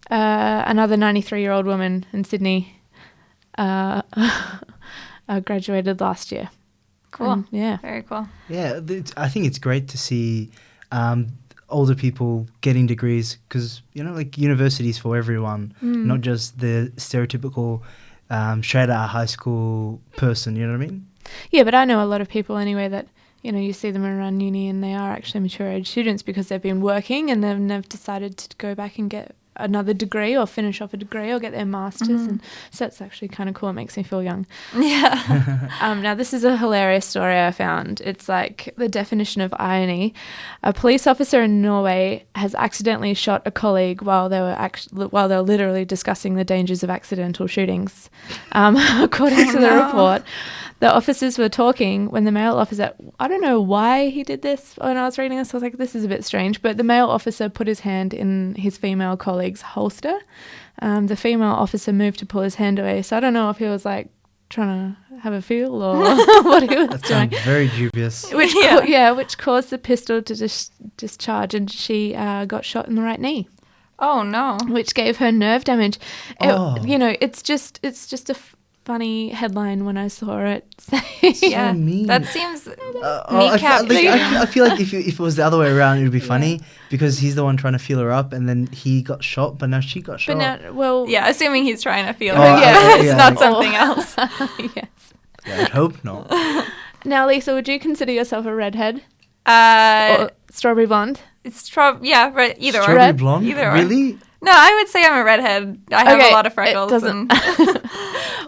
Speaker 19: another 93-year-old woman in Sydney graduated last year.
Speaker 2: Cool.
Speaker 19: Yeah.
Speaker 2: Very cool.
Speaker 1: Yeah, I think it's great to see older people getting degrees because, like universities for everyone, not just the stereotypical straight out of high school person, you know what I mean?
Speaker 19: Yeah, but I know a lot of people anyway that, you see them around uni and they are actually mature age students because they've been working and then they've decided to go back and get another degree or finish off a degree or get their master's. And so that's actually kind of cool. It makes me feel young.
Speaker 2: Yeah.
Speaker 19: Now, this is a hilarious story I found. It's like the definition of irony. A police officer in Norway has accidentally shot a colleague while they were literally discussing the dangers of accidental shootings. According to the report, the officers were talking when the male officer, I don't know why he did this. When I was reading this, I was like, this is a bit strange. But the male officer put his hand in his female colleague's holster. The female officer moved to pull his hand away. So I don't know if he was like trying to have a feel or what he was
Speaker 1: That
Speaker 19: doing.
Speaker 1: sounds very dubious.
Speaker 19: Which caused the pistol to discharge, and she got shot in the right knee.
Speaker 2: Oh no!
Speaker 19: Which gave her nerve damage.
Speaker 1: Oh.
Speaker 19: It's just a funny headline when I saw it.
Speaker 2: Yeah,
Speaker 1: mean.
Speaker 2: that seems
Speaker 1: I feel like if it was the other way around, it would be funny because he's the one trying to feel her up, and then he got shot, but now she got shot.
Speaker 2: yeah, assuming he's trying to feel
Speaker 1: Oh,
Speaker 2: her.
Speaker 1: yeah,
Speaker 2: It's not
Speaker 1: like-
Speaker 2: something else.
Speaker 19: Yes.
Speaker 1: Yeah, I'd hope not.
Speaker 19: Now, Lisa, would you consider yourself a redhead?
Speaker 2: Or
Speaker 19: strawberry blonde?
Speaker 2: It's right. Either or.
Speaker 1: Strawberry blonde?
Speaker 2: Either or.
Speaker 1: Really?
Speaker 2: No, I would say I'm a redhead. I have a lot of freckles.
Speaker 19: It doesn't.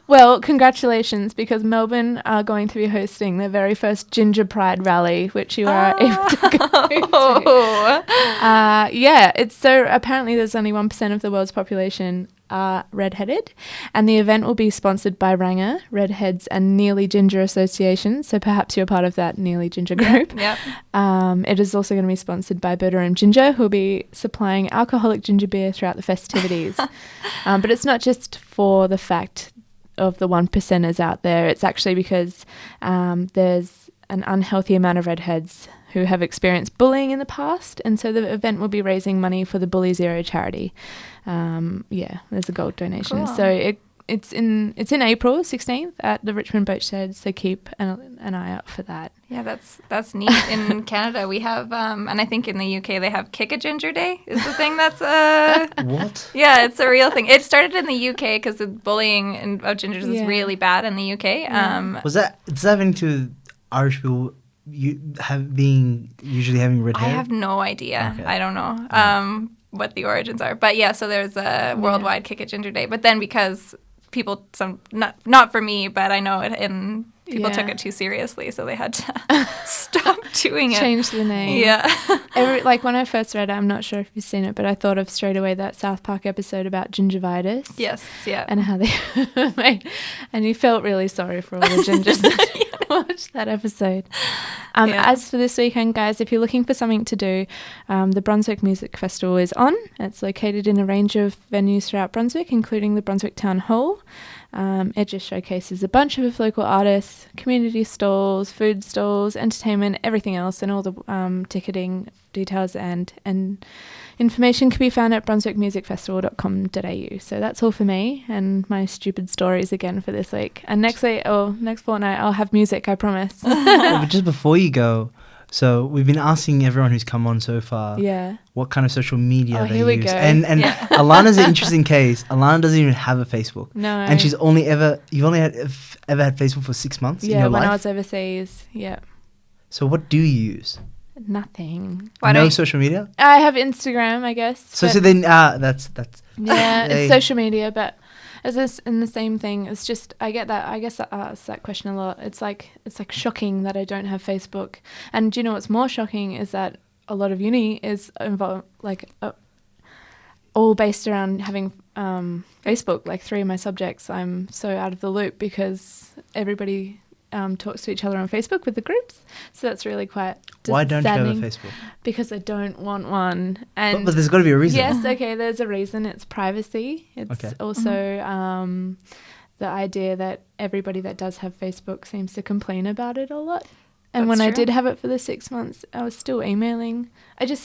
Speaker 19: Well, congratulations, because Melbourne are going to be hosting their very first Ginger Pride rally, which you are able to go to. It's so apparently there's only 1% of the world's population are redheaded, and the event will be sponsored by Ranger, Redheads and Nearly Ginger Association, so perhaps you're part of that Nearly Ginger group.
Speaker 2: Yep.
Speaker 19: It is also going to be sponsored by Boderum Ginger, who will be supplying alcoholic ginger beer throughout the festivities. But it's not just for the fact of the 1%ers out there, it's actually because there's an unhealthy amount of redheads who have experienced bullying in the past, and so the event will be raising money for the Bully Zero charity. There's a gold donation.
Speaker 2: Cool.
Speaker 19: So it's in April 16th at the Richmond Boat Shed, so keep an eye out for that.
Speaker 2: Yeah, that's neat. In Canada, we have, and I think in the UK they have Kick a Ginger Day is the thing that's
Speaker 1: What?
Speaker 2: Yeah, it's a real thing. It started in the UK because the bullying of gingers is really bad in the UK.
Speaker 1: Does that have anything to do with Irish people usually having red
Speaker 2: I
Speaker 1: hair?
Speaker 2: have no idea.
Speaker 1: Okay.
Speaker 2: I don't know what the origins are. But yeah, so there's a worldwide Kick a Ginger Day. But then because people, not for me, but I know it, and people took it too seriously, so they had to stop doing it.
Speaker 19: Change the name.
Speaker 2: Yeah.
Speaker 19: When I first read it, I'm not sure if you've seen it, but I thought of straight away that South Park episode about gingivitis.
Speaker 2: Yes, yeah.
Speaker 19: And how they made, and you felt really sorry for all the gingers that watched that episode. As for this weekend, guys, if you're looking for something to do, the Brunswick Music Festival is on. It's located in a range of venues throughout Brunswick, including the Brunswick Town Hall. It just showcases a bunch of local artists, community stalls, food stalls, entertainment, everything else, and all the ticketing details and information can be found at brunswickmusicfestival.com.au. So that's all for me and my stupid stories again for this week. And next fortnight, I'll have music, I promise.
Speaker 1: But just before you go, so we've been asking everyone who's come on so far what kind of social media they
Speaker 19: here we
Speaker 1: use.
Speaker 19: go.
Speaker 1: And Alana's an interesting case. Alana doesn't even have a Facebook.
Speaker 19: No.
Speaker 1: And you've only ever had Facebook for 6 months in your life?
Speaker 19: when I was overseas,
Speaker 1: So what do you use?
Speaker 19: Nothing.
Speaker 1: No social media?
Speaker 19: I have Instagram, I guess.
Speaker 1: So then that's
Speaker 19: yeah,
Speaker 1: Hey.
Speaker 19: it's social media, but is this in the same thing? It's just I guess I ask that question a lot. It's like shocking that I don't have Facebook. And do you know what's more shocking is that a lot of uni is involved, all based around having Facebook. Like 3 of my subjects, I'm so out of the loop because everybody talks to each other on Facebook with the groups. So that's really quite
Speaker 1: Why don't you have a
Speaker 19: saddening.
Speaker 1: Facebook?
Speaker 19: Because I don't want one. And
Speaker 1: But there's got to be a reason.
Speaker 19: Yes, okay, there's a reason. It's privacy. It's also the idea that everybody that does have Facebook seems to complain about it a lot. And
Speaker 2: That's
Speaker 19: when I
Speaker 2: true.
Speaker 19: did have it for the 6 months, I was still emailing.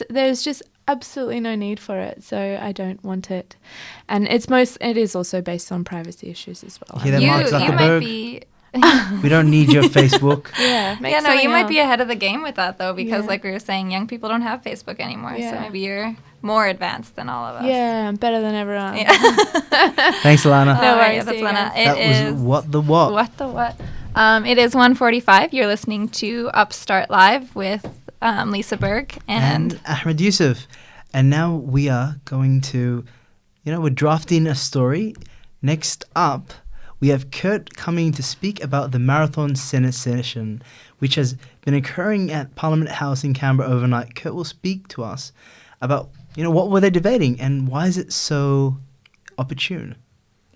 Speaker 19: There's just absolutely no need for it, so I don't want it. And it is also based on privacy issues as well.
Speaker 1: Yeah, Mark
Speaker 2: You might
Speaker 1: Zuckerberg.
Speaker 2: be.
Speaker 1: We don't need your Facebook.
Speaker 2: Yeah, no, you might be ahead of the game with that though, because
Speaker 19: Yeah.
Speaker 2: like we were saying, young people don't have Facebook anymore. So
Speaker 19: Yeah.
Speaker 2: maybe you're more advanced than all of us.
Speaker 19: Yeah, I'm better than everyone.
Speaker 2: Yeah.
Speaker 1: Thanks, Alana.
Speaker 19: No
Speaker 2: All right,
Speaker 19: worries,
Speaker 2: that's
Speaker 19: see you
Speaker 2: Lana.
Speaker 19: guys.
Speaker 1: That
Speaker 2: It
Speaker 1: was
Speaker 2: is
Speaker 1: What the What.
Speaker 2: What the What. It is 1:45. You're listening to Upstart Live with Lisa Berg and
Speaker 1: Ahmed Yusuf. And now we are going to, we're drafting a story. Next up, we have Kurt coming to speak about the Marathon Senate session, which has been occurring at Parliament House in Canberra overnight. Kurt will speak to us about, what were they debating and why is it so opportune?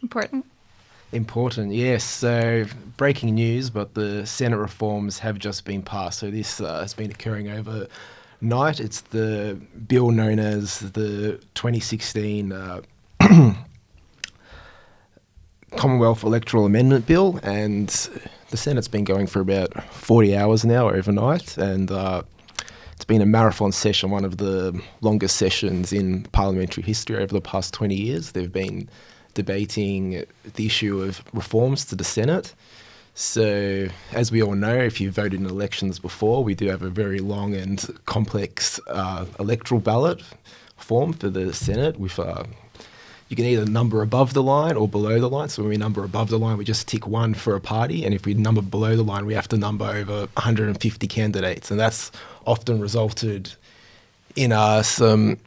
Speaker 2: important.
Speaker 20: Yes. So breaking news, but the Senate reforms have just been passed. So this has been occurring overnight. It's the bill known as the 2016 Commonwealth Electoral Amendment Bill, and the Senate's been going for about 40 hours now overnight, and it's been a marathon session, one of the longest sessions in parliamentary history over the past 20 years. They've been debating the issue of reforms to the Senate. So, as we all know, if you've voted in elections before, we do have a very long and complex electoral ballot form for the Senate with you can either number above the line or below the line. So when we number above the line, we just tick one for a party. And if we number below the line, we have to number over 150 candidates. And that's often resulted in some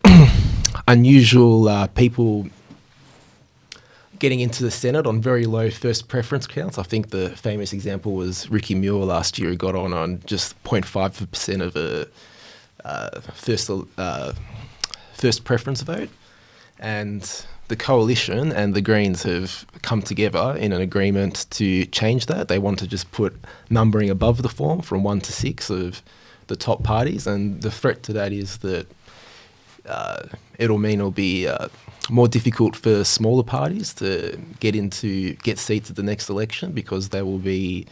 Speaker 20: unusual people getting into the Senate on very low first preference counts. I think the famous example was Ricky Muir last year, who got on just 0.5% of a first preference vote. And the Coalition and the Greens have come together in an agreement to change that. They want to just put numbering above the form from 1 to 6 of the top parties, and the threat to that is that it'll be more difficult for smaller parties to get seats at the next election, because there'll be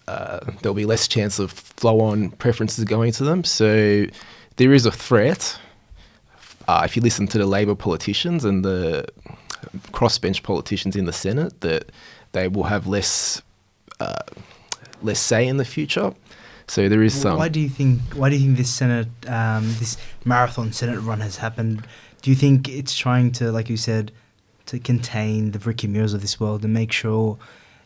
Speaker 20: less chance of flow-on preferences going to them. So there is a threat. If you listen to the Labor politicians and the crossbench politicians in the Senate, that they will have less say in the future. So there is some.
Speaker 1: Why do you think this Senate, this marathon Senate run has happened? Do you think it's trying to, like you said, to contain the Ricky Muirs of this world and make sure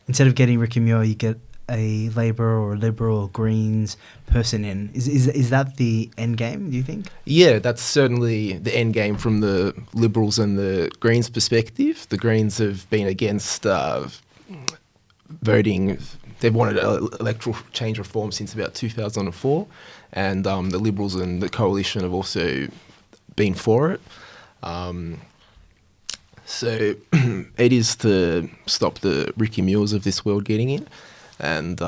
Speaker 1: instead of getting Ricky Muir, you get a Labor or Liberal or Greens person in? Is that the end game, do you think?
Speaker 20: Yeah, that's certainly the end game from the Liberals and the Greens perspective. The Greens have been against voting. They've wanted electoral change reform since about 2004, and the Liberals and the Coalition have also been for it. So it is to stop the Ricky Muirs of this world getting in. And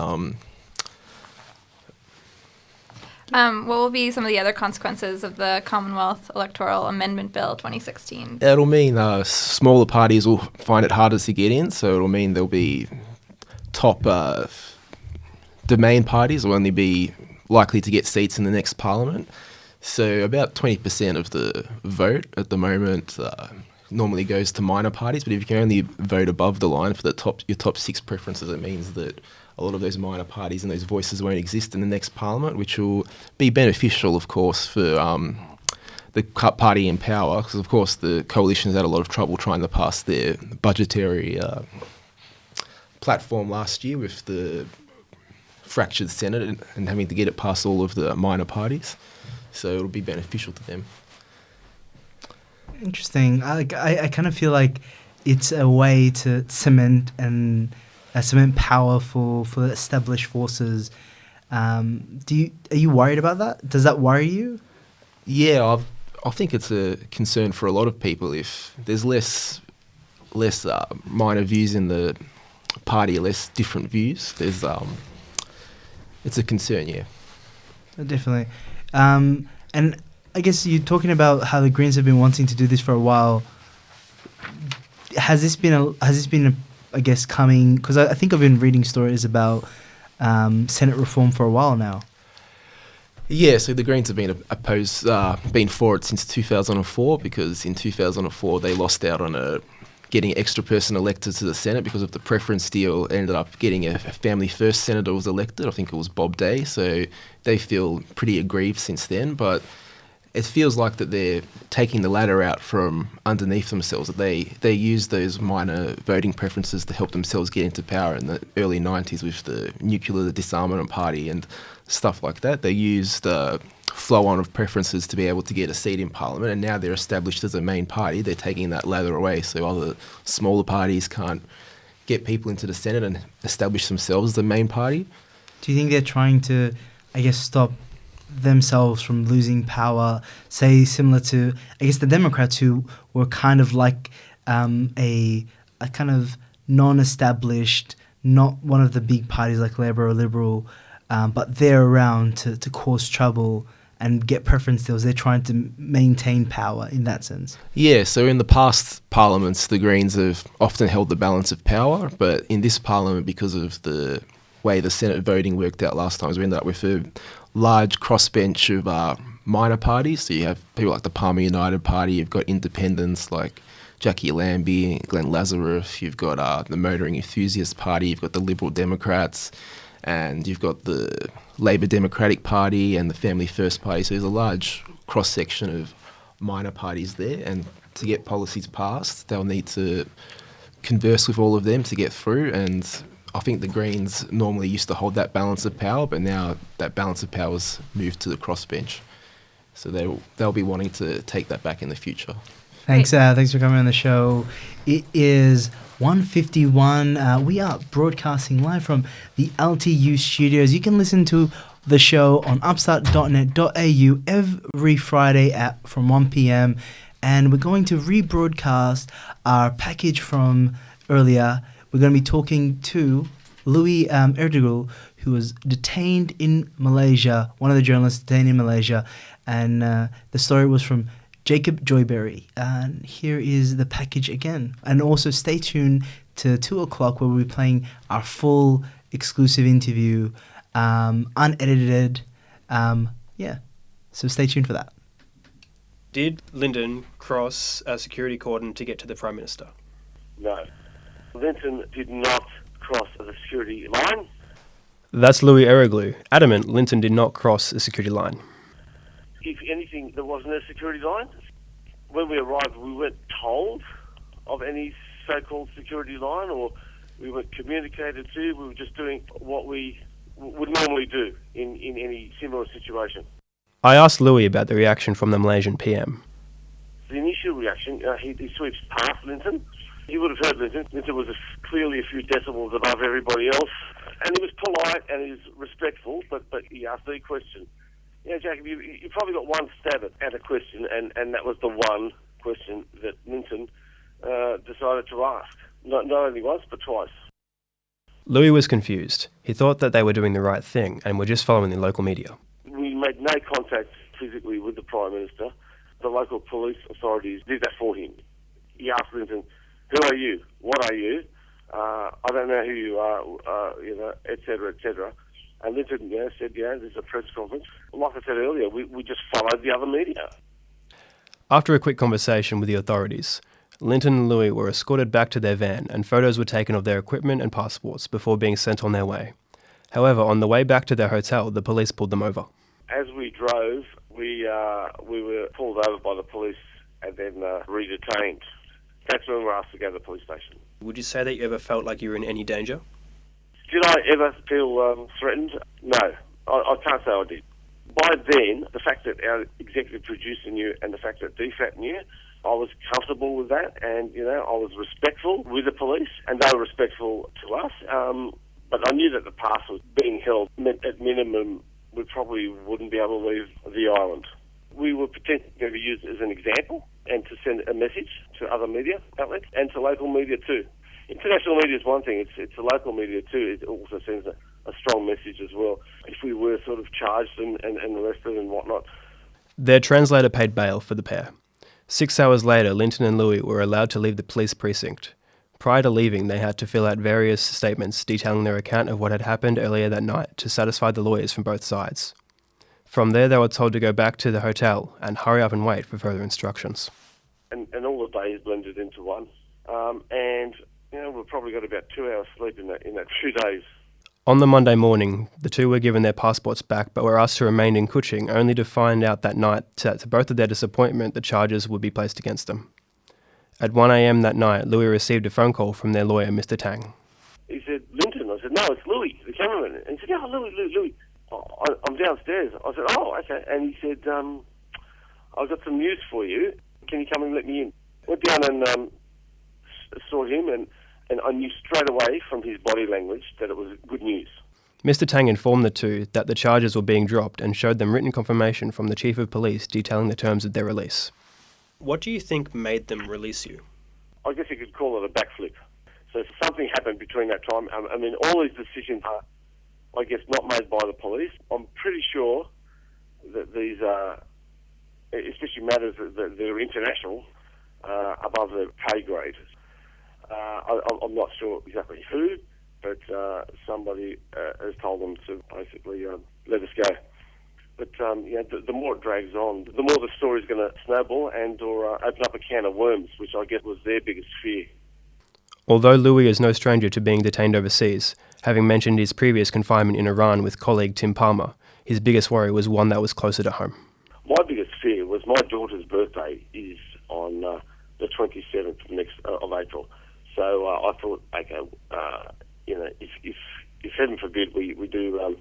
Speaker 2: what will be some of the other consequences of the Commonwealth Electoral Amendment Bill 2016?
Speaker 20: it'll mean smaller parties will find it harder to get in, so it'll mean there'll be top domain parties will only be likely to get seats in the next parliament. So about 20% of the vote at the moment normally goes to minor parties, but if you can only vote above the line for your top 6 preferences, it means that a lot of those minor parties and those voices won't exist in the next parliament, which will be beneficial, of course, for the party in power, because of course the Coalition's had a lot of trouble trying to pass their budgetary platform last year with the fractured Senate and having to get it past all of the minor parties. So it'll be beneficial to them.
Speaker 1: Interesting. I kind of feel like it's a way to cement power for established forces. Are you worried about that? Does that worry you?
Speaker 20: Yeah, I think it's a concern for a lot of people. If there's less minor views in the party, less different views, it's a concern. Yeah,
Speaker 1: definitely. And I guess you're talking about how the Greens have been wanting to do this for a while. Has this been I guess coming, because I think I've been reading stories about Senate reform for a while now.
Speaker 20: Yeah, so the Greens have been for it since 2004, because in 2004 they lost out on getting an extra person elected to the Senate because of the preference deal. Ended up getting a family first senator was elected. I think it was Bob Day. So they feel pretty aggrieved since then. But it feels like that they're taking the ladder out from underneath themselves. That they use those minor voting preferences to help themselves get into power in the early 90s with the nuclear disarmament party and stuff like that. They used flow-on of preferences to be able to get a seat in Parliament, and now they're established as a main party. They're taking that ladder away, so other smaller parties can't get people into the Senate and establish themselves as the main party.
Speaker 1: Do you think they're trying to, I guess, stop themselves from losing power, say similar to, I guess, the Democrats, who were kind of like a kind of non-established, not one of the big parties like Labour or Liberal, but they're around to cause trouble and get preference deals. They're trying to maintain power in that sense.
Speaker 20: Yeah, so in the past parliaments, the Greens have often held the balance of power, but in this parliament, because of the way the Senate voting worked out last time, we ended up with a large crossbench of minor parties. So you have people like the Palmer United Party, you've got independents like Jackie Lambie, Glenn Lazarus, you've got the Motoring Enthusiast Party, you've got the Liberal Democrats, and you've got the Labor Democratic Party and the Family First Party. So there's a large cross-section of minor parties there, and to get policies passed, they'll need to converse with all of them to get through. And I think the Greens normally used to hold that balance of power, but now that balance of power has moved to the crossbench. So they'll be wanting to take that back in the future.
Speaker 1: Thanks for coming on the show. It is 1:51. We are broadcasting live from the LTU studios. You can listen to the show on upstart.net.au every Friday from 1 p.m. And we're going to rebroadcast our package from earlier. We're going to be talking to Louis Ertugrul, who was detained in Malaysia, one of the journalists detained in Malaysia. And the story was from Jacob Joyberry. And here is the package again. And also stay tuned to 2 o'clock, where we'll be playing our full exclusive interview, unedited. So stay tuned for that.
Speaker 5: Did Lyndon cross a security cordon to get to the Prime Minister?
Speaker 3: No. Linton did not cross the security line.
Speaker 5: That's Louis Ertugrul, adamant Linton did not cross a security line.
Speaker 3: If anything, there wasn't a security line. When we arrived, we weren't told of any so-called security line, or we weren't communicated to. We were just doing what we would normally do in any similar situation.
Speaker 5: I asked Louis about the reaction from the Malaysian PM.
Speaker 3: The initial reaction, he sweeps past Linton. He would have heard Linton. Linton was clearly a few decibels above everybody else, and he was polite and he was respectful, but he asked the question. Yeah, Jacob, you probably got one stab at a question, and that was the one question that Linton decided to ask. Not only once, but twice.
Speaker 5: Louis was confused. He thought that they were doing the right thing and were just following the local media.
Speaker 3: We made no contact physically with the Prime Minister. The local police authorities did that for him. He asked Linton, "Who are you? What are you? I don't know who you are, et cetera, et cetera." And Linton said, this is a press conference. Like I said earlier, we just followed the other media.
Speaker 5: After a quick conversation with the authorities, Linton and Louis were escorted back to their van and photos were taken of their equipment and passports before being sent on their way. However, on the way back to their hotel, the police pulled them over.
Speaker 3: As we drove, we were pulled over by the police and then re-detained. That's when we were asked to go to the police station.
Speaker 5: Would you say that you ever felt like you were in any danger?
Speaker 3: Did I ever feel threatened? No, I can't say I did. By then, the fact that our executive producer knew and the fact that DFAT knew, I was comfortable with that, and I was respectful with the police, and they were respectful to us. But I knew that the pass was being held meant at minimum we probably wouldn't be able to leave the island. We were potentially going to be used as an example and to send a message to other media outlets and to local media too. International media is one thing, it's the local media too. It also sends a strong message as well. If we were sort of charged and arrested and whatnot.
Speaker 5: Their translator paid bail for the pair. 6 hours later, Linton and Louis were allowed to leave the police precinct. Prior to leaving, they had to fill out various statements detailing their account of what had happened earlier that night to satisfy the lawyers from both sides. From there, they were told to go back to the hotel and hurry up and wait for further instructions.
Speaker 3: And all the days blended into one. And, we've probably got about 2 hours sleep in that 2 days.
Speaker 5: On the Monday morning, the two were given their passports back but were asked to remain in Kuching, only to find out that night that to both of their disappointment, the charges would be placed against them. At 1 a.m. that night, Louis received a phone call from their lawyer, Mr. Tang.
Speaker 3: He said, Linton. I said, no, it's Louis, the cameraman. And he said, Louis. I'm downstairs. I said, oh, okay. And he said, I've got some news for you. Can you come and let me in? Went down and saw him, and I knew straight away from his body language that it was good news.
Speaker 5: Mr. Tang informed the two that the charges were being dropped and showed them written confirmation from the Chief of Police detailing the terms of their release. What do you think made them release you?
Speaker 3: I guess you could call it a backflip. So something happened between that time. I mean, all these decisions are, I guess, not made by the police. I'm pretty sure that these are, especially matters that they're international, above their pay grade. I'm not sure exactly who, but somebody has told them to basically let us go. But the more it drags on, the more the story's going to snowball and or open up a can of worms, which I guess was their biggest fear.
Speaker 5: Although Louis is no stranger to being detained overseas, having mentioned his previous confinement in Iran with colleague Tim Palmer, his biggest worry was one that was closer to home.
Speaker 3: My biggest fear was my daughter's birthday is on the 27th of April. So I thought, okay, if heaven forbid we do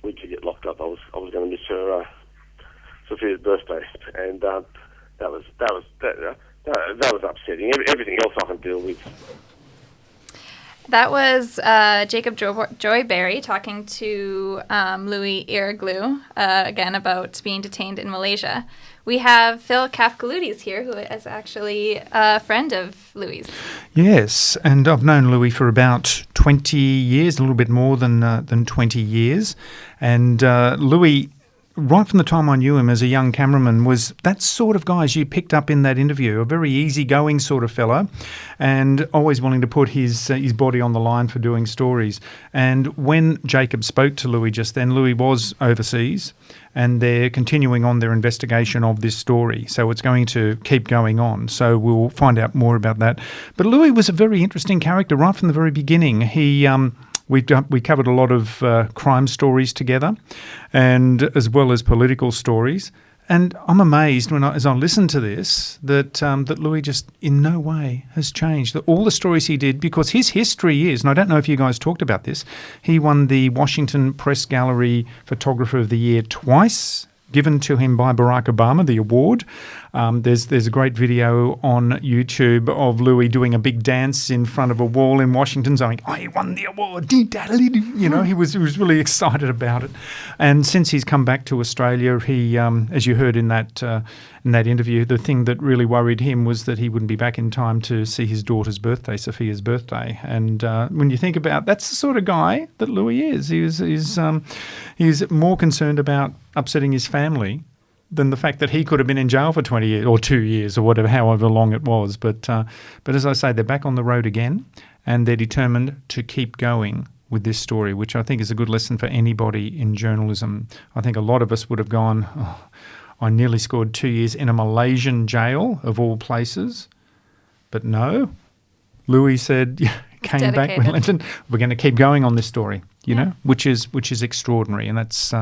Speaker 3: we do get locked up, I was going to miss her Sophia's birthday, and that was upsetting. Everything else I can deal with.
Speaker 2: That was Jacob Joyberry talking to Louis Iraglu again about being detained in Malaysia. We have Phil Kafkalutis here, who is actually a friend of Louis.
Speaker 21: Yes, and I've known Louis for about 20 years, a little bit more than 20 years. And Louis, right from the time I knew him as a young cameraman, was that sort of guy as you picked up in that interview, a very easygoing sort of fellow and always willing to put his body on the line for doing stories. And when Jacob spoke to Louis just then, Louis was overseas and they're continuing on their investigation of this story. So it's going to keep going on. So we'll find out more about that. But Louis was a very interesting character right from the very beginning. We covered a lot of crime stories together, and as well as political stories. And I'm amazed as I listen to this that Louis just in no way has changed. All the stories he did, because his history is, and I don't know if you guys talked about this, he won the Washington Press Gallery Photographer of the Year twice, given to him by Barack Obama, the award. There's a great video on YouTube of Louis doing a big dance in front of a wall in Washington saying, I won the award. You know, he was really excited about it. And since he's come back to Australia, he, as you heard in that interview, the thing that really worried him was that he wouldn't be back in time to see his daughter's birthday, Sophia's birthday. And when you think about, that's the sort of guy that Louis is. He's more concerned about upsetting his family than the fact that he could have been in jail for 20 years or 2 years or whatever, however long it was. But as I say, they're back on the road again and they're determined to keep going with this story, which I think is a good lesson for anybody in journalism. I think a lot of us would have gone, I nearly scored 2 years in a Malaysian jail of all places. But no, Louis said, came back with Linton, we're going to keep going on this story, you know, which is extraordinary. And that's...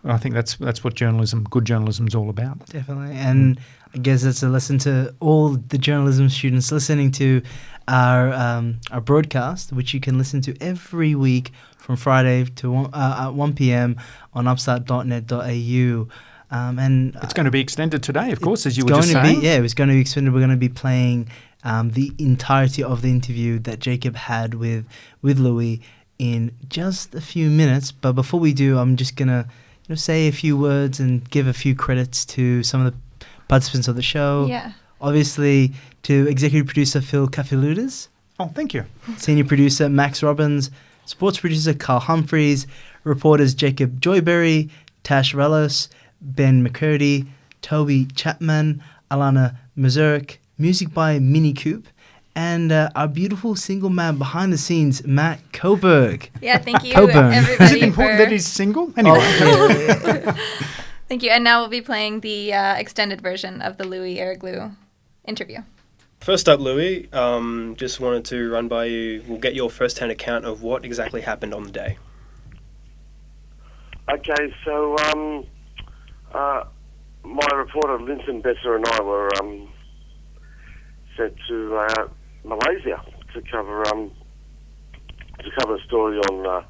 Speaker 21: I think that's what good journalism is all about.
Speaker 1: Definitely. And I guess that's a lesson to all the journalism students listening to our broadcast, which you can listen to every week from Friday to at 1 p.m. on upstart.net.au. And
Speaker 21: it's going to be extended today, of course, as you were just saying.
Speaker 1: It was going to be extended. We're going to be playing the entirety of the interview that Jacob had with Louis in just a few minutes. But before we do, I'm just going to say a few words and give a few credits to some of the participants of the show.
Speaker 2: Yeah.
Speaker 1: Obviously, to executive producer Phil Kafkalutis.
Speaker 21: Oh, thank you.
Speaker 1: Senior producer Max Robbins. Sports producer Carl Humphreys. Reporters Jacob Joyberry, Tash Relos, Ben McCurdy, Toby Chapman, Alana Mazurek. music by Mini Coop, and our beautiful single man behind the scenes, Matt Coburg.
Speaker 2: Yeah, thank you,
Speaker 1: Coburn.
Speaker 2: everybody.
Speaker 21: Is it important that he's single? Anyway.
Speaker 2: Thank you. And now we'll be playing the extended version of the Louis Eriglu interview.
Speaker 5: First up, Louis, just wanted to run by you. We'll get your first-hand account of what exactly happened on the day.
Speaker 3: Okay, so my reporter Linton Besser and I were sent to Malaysia to cover a story on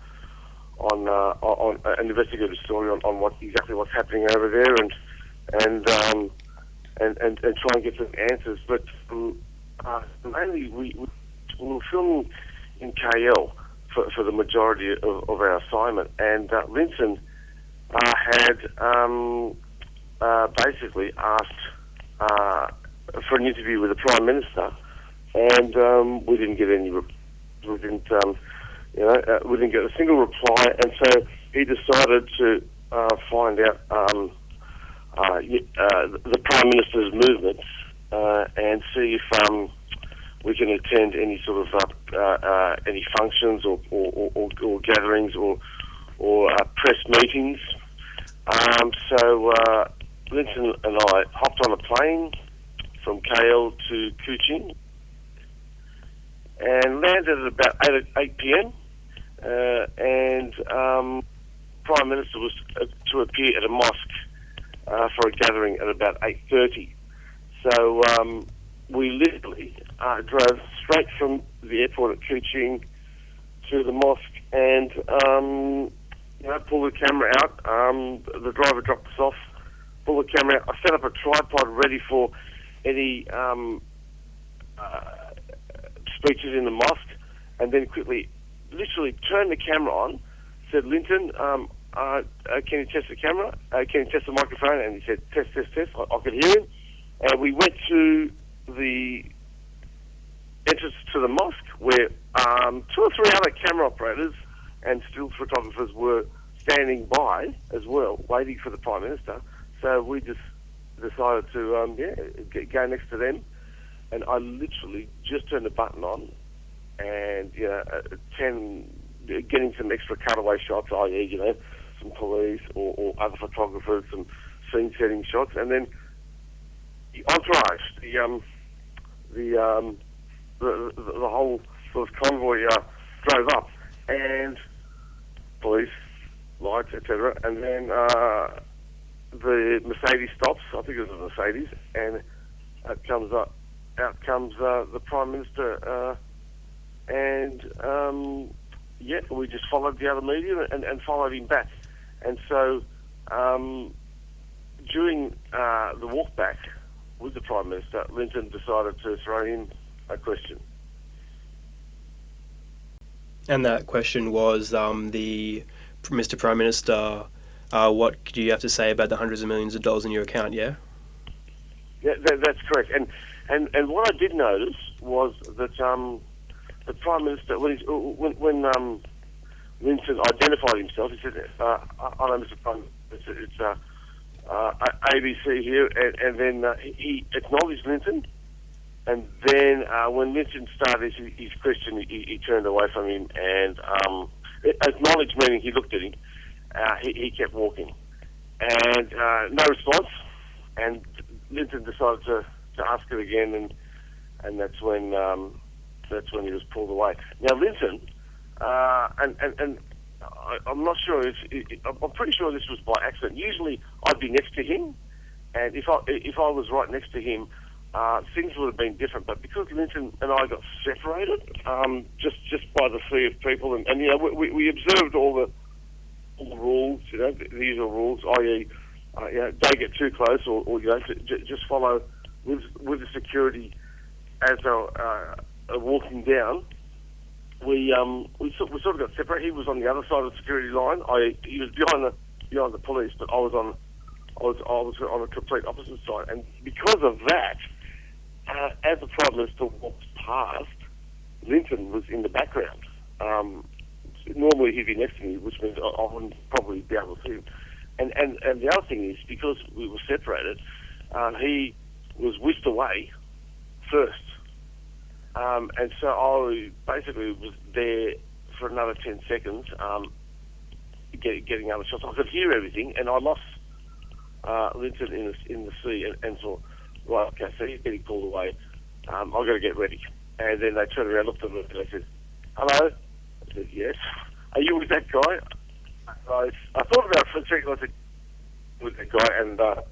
Speaker 3: an investigative story on what's happening over there, and try and get some answers. But mainly we were filming in KL for the majority of our assignment, and Linton had basically asked for an interview with the Prime Minister, and we didn't get any. We didn't get a single reply, and so he decided to find out the Prime Minister's movements and see if we can attend any sort of any functions or gatherings or press meetings. So Linton and I hopped on a plane from KL to Kuching and landed at about 8 p.m. And Prime Minister was to appear at a mosque for a gathering at about 8:30. So we literally drove straight from the airport at Kuching to the mosque and pulled the camera out. The driver dropped us off, pulled the camera out. I set up a tripod ready for any speeches in the mosque, and then quickly, literally turned the camera on, said, Linton, can you test the camera? Can you test the microphone? And he said, test. I could hear him. And we went to the entrance to the mosque where 2 or 3 other camera operators and still photographers were standing by as well, waiting for the Prime Minister. So we just decided to go next to them, and I literally just turned the button on, and getting some extra cutaway shots, i.e., some police or other photographers, some scene setting shots, and then the entourage, the whole sort of convoy drove up, and police, lights, etc., and then the Mercedes stops. I think it was a Mercedes, and out comes the Prime Minister, and we just followed the other media and followed him back. And so during the walk back with the Prime Minister, Linton decided to throw in a question.
Speaker 5: And that question was the Mr. Prime Minister, what do you have to say about the hundreds of millions of dollars in your account, yeah?
Speaker 3: Yeah, that's correct. And what I did notice was that the Prime Minister, when Linton identified himself, he said, "Hello, Mr. Prime Minister, it's ABC here," and then he acknowledged Linton, and then when Linton started his question, he turned away from him and acknowledged, meaning he looked at him. He kept walking, and no response. And Linton decided to ask it again, and that's when he was pulled away. Now Linton, and I'm not sure I'm pretty sure this was by accident. Usually I'd be next to him, and if I was right next to him, things would have been different. But because Linton and I got separated, just by the sea of people, and we observed all the rules, the usual rules, i.e., don't get too close, or just follow with the security as they were walking down. We sort of got separated. He was on the other side of the security line. He was behind the police, but I was on a complete opposite side. And because of that, as the Prime Minister walked past, Linton was in the background. Normally he'd be next to me, which means I wouldn't probably be able to see him. And the other thing is, because we were separated, he was whisked away first. And so I basically was there for another 10 seconds, getting other shots. I could hear everything, and I lost Linton in the sea, and thought, right, okay, so he's getting pulled away. I've got to get ready. And then they turned around, looked at me, and they said, hello? I said, yes. Are you with that guy? I thought about it for a second. I said, with that guy, and I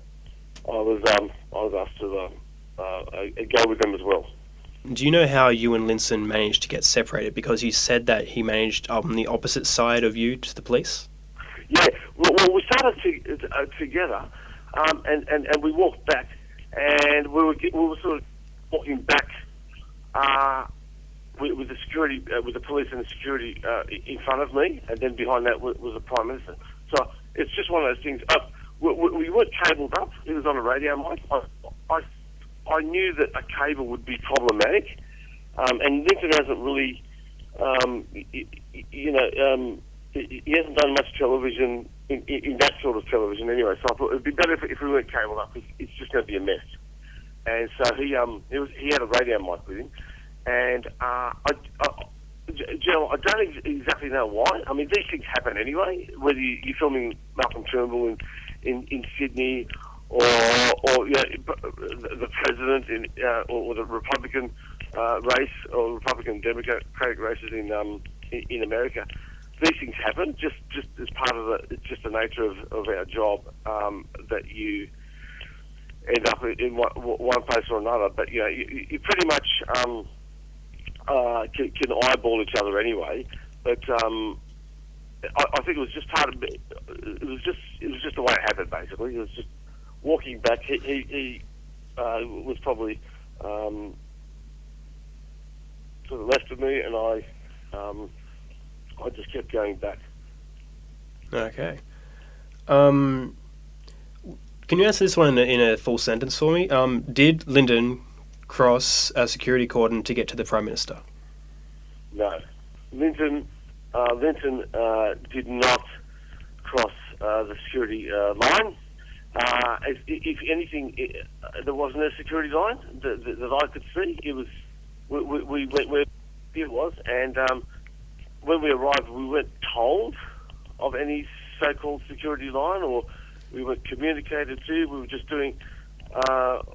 Speaker 3: was asked to go with them as well.
Speaker 5: Do you know how you and Linton managed to get separated? Because you said that he managed on the opposite side of you to the police.
Speaker 3: Yeah, well we started together, and we walked back, and we were sort of walking back with the security, with the police and the security in front of me, and then behind that was the Prime Minister. So it's just one of those things. We weren't cabled up. It was on a radio mic. I knew that a cable would be problematic, and Linton hasn't really, he hasn't done much television in that sort of television anyway. So I thought it'd be better if we weren't cabled up, because it's just going to be a mess. And so he had a radio mic with him, and I don't exactly know why. I mean, these things happen anyway, whether you're filming Malcolm Turnbull in Sydney, or the president or the Republican race, or Republican Democratic races in America. These things happen just as part of the nature of our job, that you end up in one place or another. But you pretty much can eyeball each other anyway. But I think it was just part of it. It was just the way it happened. Basically, it was just walking back. He was probably to the left of me, and I just kept going back.
Speaker 5: Okay. Can you answer this one in a full sentence for me? Did Lyndon cross a security cordon to get to the Prime Minister?
Speaker 3: No. Linton did not cross the security line. If anything, there wasn't a security line that I could see. It was we went where it was, and when we arrived, we weren't told of any so-called security line, or we weren't communicated to. We were just doing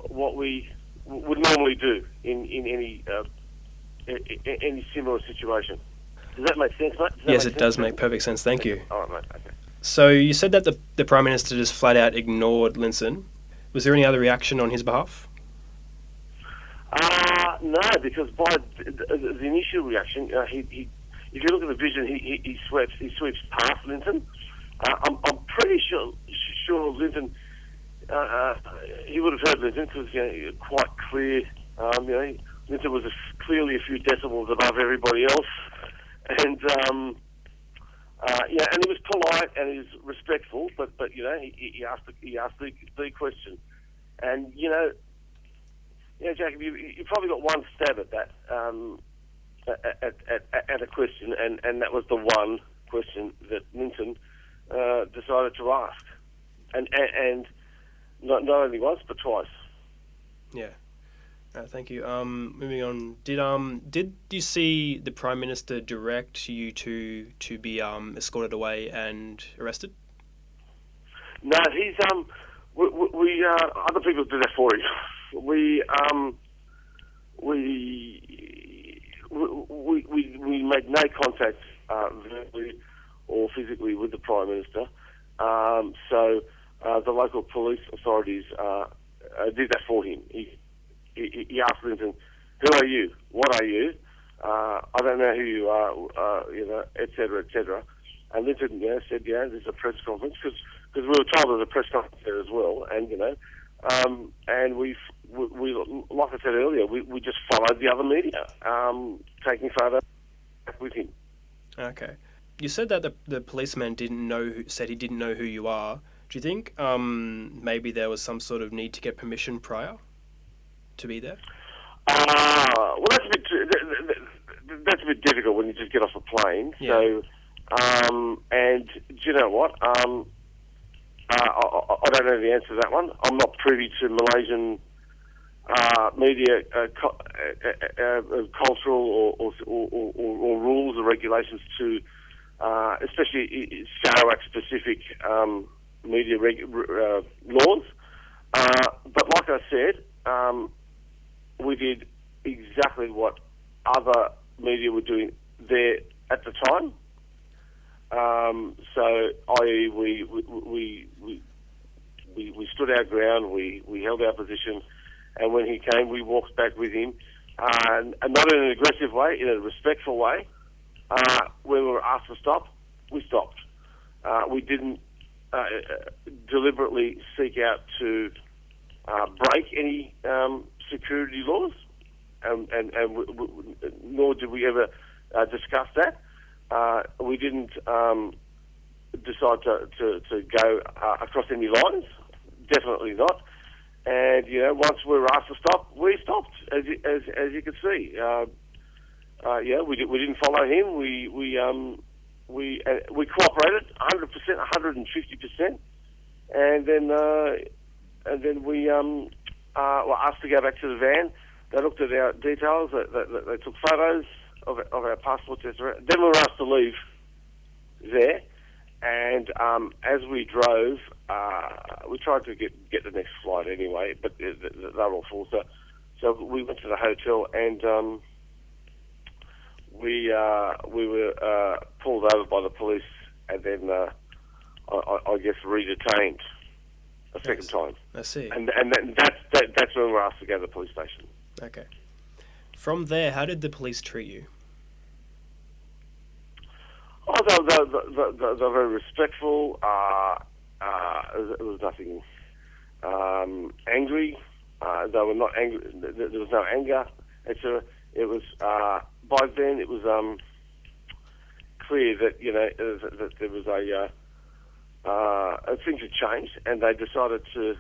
Speaker 3: what we would normally do in any similar situation. Does that make sense, mate?
Speaker 5: Yes, it does make perfect sense. Thank you.
Speaker 3: All right, mate. Okay.
Speaker 5: So you said that the Prime Minister just flat out ignored Linton. Was there any other reaction on his behalf?
Speaker 3: No, because by the initial reaction, he if you look at the vision, he sweeps past Linton. I'm pretty sure Linton, he would have heard Linton, because quite clear. Linton was clearly a few decibels above everybody else, and and he was polite and he was respectful, but he asked the question, and Jacob, you probably got one stab at that, at a question, and that was the one question that Linton decided to ask, and not only once but twice.
Speaker 5: Yeah. Thank you. Moving on. Did you see the Prime Minister direct you to be escorted away and arrested?
Speaker 3: No, he's we other people did that for him. We made no contact verbally or physically with the Prime Minister. So the local police authorities did that for him. He asked Linton, "Who are you? What are you? I don't know who you are, etc., etc." And Linton, said, "There's a press conference," because we were told there's a press conference there as well, and and we like I said earlier, we just followed the other media, taking photos with him.
Speaker 5: Okay. You said that the policeman said he didn't know who you are. Do you think maybe there was some sort of need to get permission prior to be there?
Speaker 3: Well, that's a bit difficult when you just get off a plane.
Speaker 5: Yeah.
Speaker 3: So, and do you know what? I don't know the answer to that one. I'm not privy to Malaysian media cultural or rules or regulations to, especially Sarawak-specific media laws. But like I said, we did exactly what other media were doing there at the time. So, i.e., we stood our ground, we held our position, and when he came, we walked back with him, and not in an aggressive way, in a respectful way. When we were asked to stop, we stopped. We didn't deliberately seek out to break any security laws, and nor did we ever discuss that. We didn't decide to go across any lines. Definitely not. And once we were asked to stop, we stopped. As you can see, we didn't follow him. We cooperated 100%, 150%, and then we were asked to go back to the van. They looked at our details. They took photos of our passports, etc. Then we were asked to leave there, and as we drove, we tried to get the next flight anyway, but they were all full. So we went to the hotel, and we were pulled over by the police, and then I guess re-detained a second time.
Speaker 5: I see.
Speaker 3: And that's when we were asked to go to the police station.
Speaker 5: Okay. From there, how did the police treat you?
Speaker 3: Oh, they're very respectful. It was nothing angry. They were not angry. There was no anger. Etc. It was by then. It was clear that that there was things had changed, and they decided to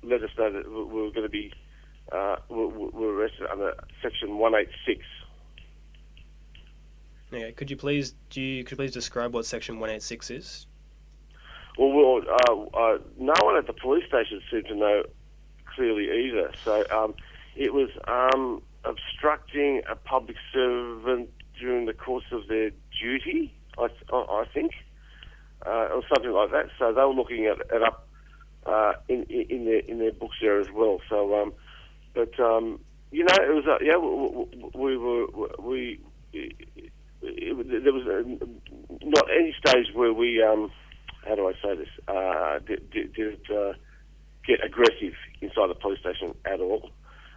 Speaker 3: let us know that we were going to be we were arrested under Section 186.
Speaker 5: Okay, could you please describe what Section 186 is?
Speaker 3: Well, no one at the police station seemed to know clearly either. So it was obstructing a public servant during the course of their duty, I think, or something like that. So they were looking it up in their books there as well. So, but it was there was not any stage where we how do I say this did get aggressive inside the police station at all.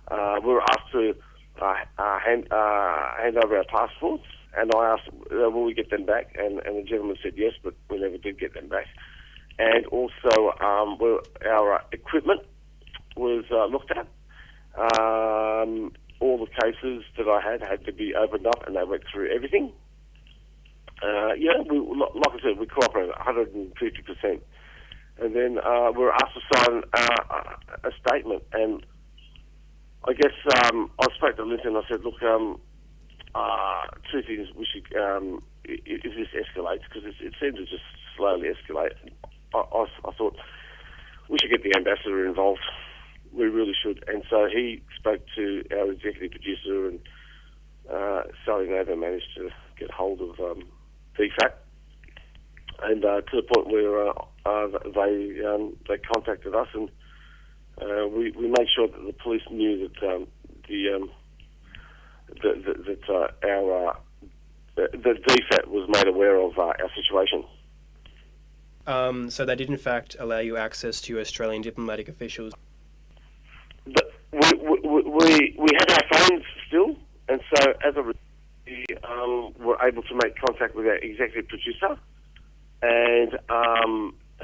Speaker 3: We were asked to hand over our passports, and I asked, will we get them back? And the gentleman said yes, but we never did get them back. And also our equipment was looked at. All the cases that I had to be opened up, and they went through everything. Like I said, we cooperated 150%. And then we were asked to sign a statement, and I guess I spoke to Linton. I said, look, two things we should, if this escalates, because it seemed to just slowly escalate, I thought we should get the ambassador involved. We really should. And so he spoke to our executive producer, and Sally Nova managed to get hold of DFAT, and to the point where they contacted us, and we made sure that the police knew that the DFAT was made aware of our situation.
Speaker 5: So they did in fact allow you access to Australian diplomatic officials.
Speaker 3: But we had our phones still, and so as a result, we were able to make contact with our executive producer, and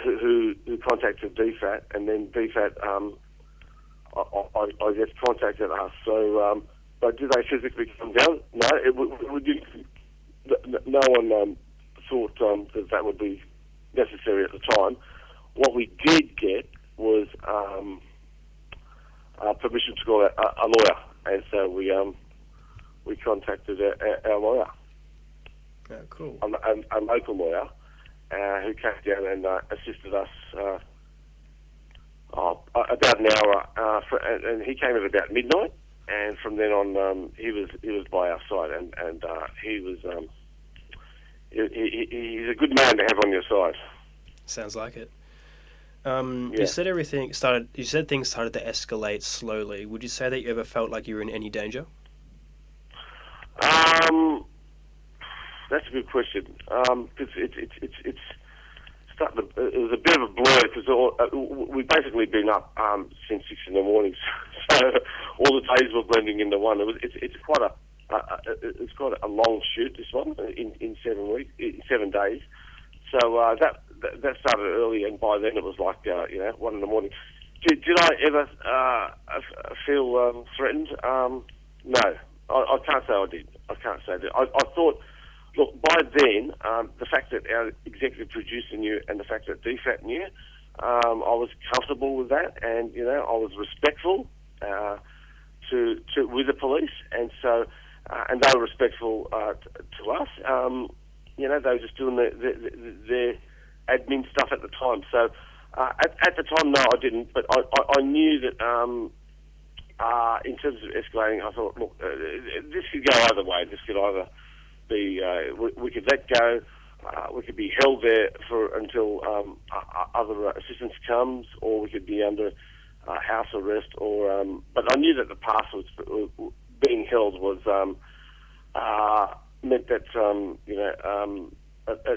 Speaker 3: who contacted DFAT, and then DFAT I guess contacted us. So, but did they physically come down? No, no one thought that would be necessary at the time. What we did get was permission to call a lawyer, and so we contacted our lawyer.
Speaker 5: Oh, cool.
Speaker 3: A local lawyer who came down and assisted us about an hour, and he came at about midnight. And from then on, he was by our side, and he was he's a good man to have on your side.
Speaker 5: Sounds like it.
Speaker 3: Yeah.
Speaker 5: You said things started to escalate slowly. Would you say that you ever felt like you were in any danger?
Speaker 3: That's a good question. Because it's starting to, it was a bit of a blur because we've basically been up since 6 in the morning, so all the days were blending into one. It's quite a long shoot, this one, in 7 days. So that started early, and by then it was like 1 in the morning. Did I ever feel threatened? No, I can't say I did. I can't say that. I thought, look, by then, the fact that our executive producer knew and the fact that DFAT knew, I was comfortable with that, and I was respectful with the police, and so and they were respectful to us. They were just doing their admin stuff at the time. So at the time, no, I didn't, but I knew that in terms of escalating, I thought, look, this could go either way. This could either be we could let go, we could be held there until other assistance comes, or we could be under house arrest. Or but I knew that the passwords being held was meant that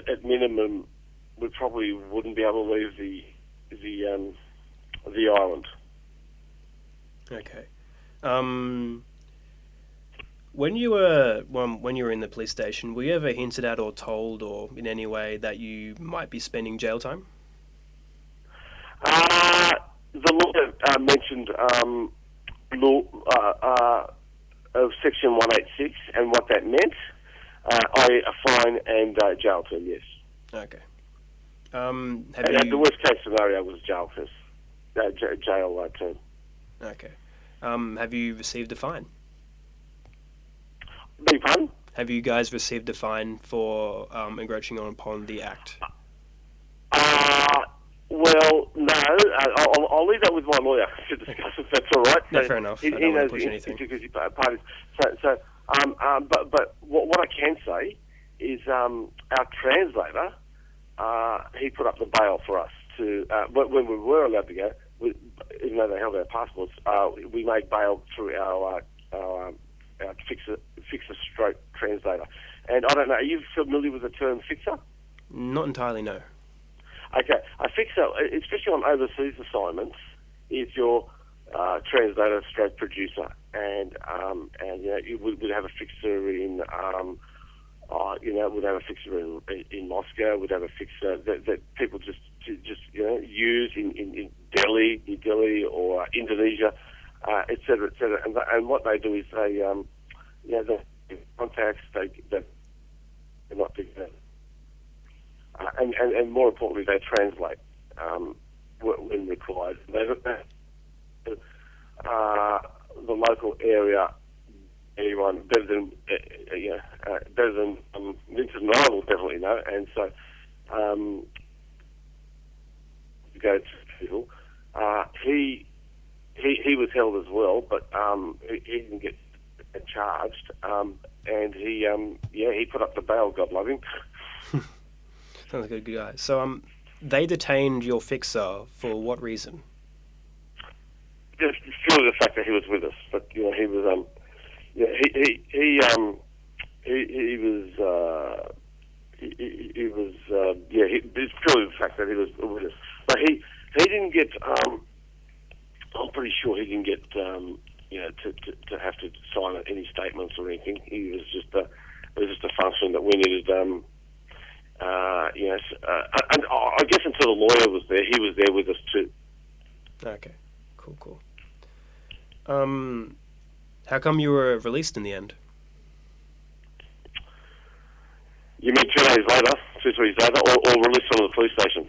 Speaker 3: at minimum we probably wouldn't be able to leave the island.
Speaker 5: Okay. When you were in the police station, were you ever hinted at or told, or in any way, that you might be spending jail time?
Speaker 3: The lawyer mentioned law of Section 186 and what that meant. A fine and jail term, yes.
Speaker 5: Okay.
Speaker 3: The worst case scenario was jail term. Jail term.
Speaker 5: Okay. Have you received a fine?
Speaker 3: Beg pardon?
Speaker 5: Have you guys received a fine for encroaching upon the act?
Speaker 3: Well, no. I'll leave that with my lawyer to discuss if that's all right.
Speaker 5: No, fair enough.
Speaker 3: He
Speaker 5: I don't want
Speaker 3: knows
Speaker 5: to push anything.
Speaker 3: Parties. But what I can say is our translator, he put up the bail for us to when we were allowed to go. Even though they held our passports, we made bail through our fixer stroke translator. And I don't know, are you familiar with the term fixer?
Speaker 5: Not entirely, no.
Speaker 3: Okay, a fixer, especially on overseas assignments, is your translator stroke producer, and you would have a fixer in would have a fixer in Moscow, would have a fixer that people just use in Delhi, New Delhi, or Indonesia, et cetera, et cetera. And what they do is they the contacts they're not doing that. And more importantly, they translate when required. The local area, anyone better than Vincent and I will definitely know. And so to go to people, he was held as well, but he didn't get charged. And he put up the bail. God love him.
Speaker 5: Sounds like a good guy. So they detained your fixer for what reason?
Speaker 3: Just purely the fact that he was with us. But he was he was it's purely the fact that he was with us. But he didn't get. I'm pretty sure he didn't get to have to sign any statements or anything. He was just it was just a function that we needed. And I guess until the lawyer was there, he was there with us too.
Speaker 5: Okay, cool. How come you were released in the end?
Speaker 3: You mean 2 days later, 2-3 days later, or released from the police station?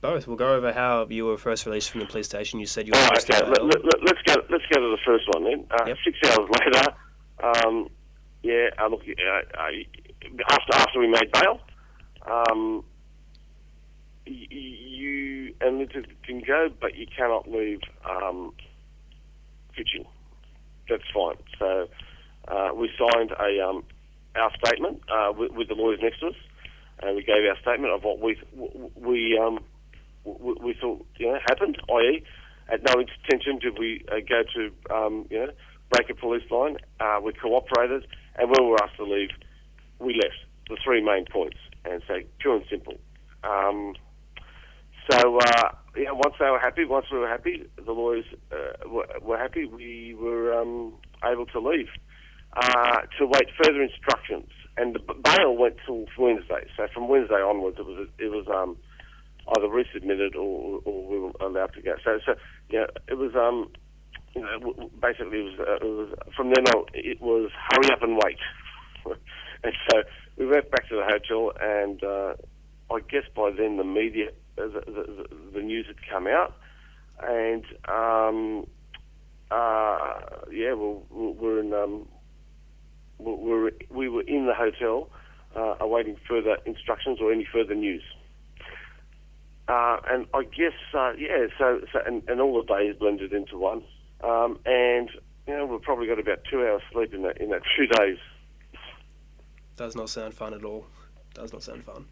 Speaker 5: Both. We'll go over how you were first released from the police station. You said you were
Speaker 3: okay. Let's go to the first one then. Yep. 6 hours later, after we made bail, you and Linton can go, but you cannot leave pitching. That's fine. So we signed our statement with the lawyers next to us, and we gave our statement of what we thought happened, i.e., at no intention did we go to break a police line. We cooperated, and when we were asked to leave, we left. The three main points, and so pure and simple. Once they were happy, once we were happy, the lawyers were happy. We were able to leave to wait further instructions, and the bail went till Wednesday. So from Wednesday onwards, it was either resubmitted or we were allowed to go. So it was basically it was from then on it was hurry up and wait, and so we went back to the hotel, and I guess by then the media, the news had come out, and we were in the hotel awaiting further instructions or any further news. And I guess, and all the days blended into one. And, we've probably got about 2 hours sleep in that 2 days.
Speaker 5: Does not sound fun at all. Does not sound fun.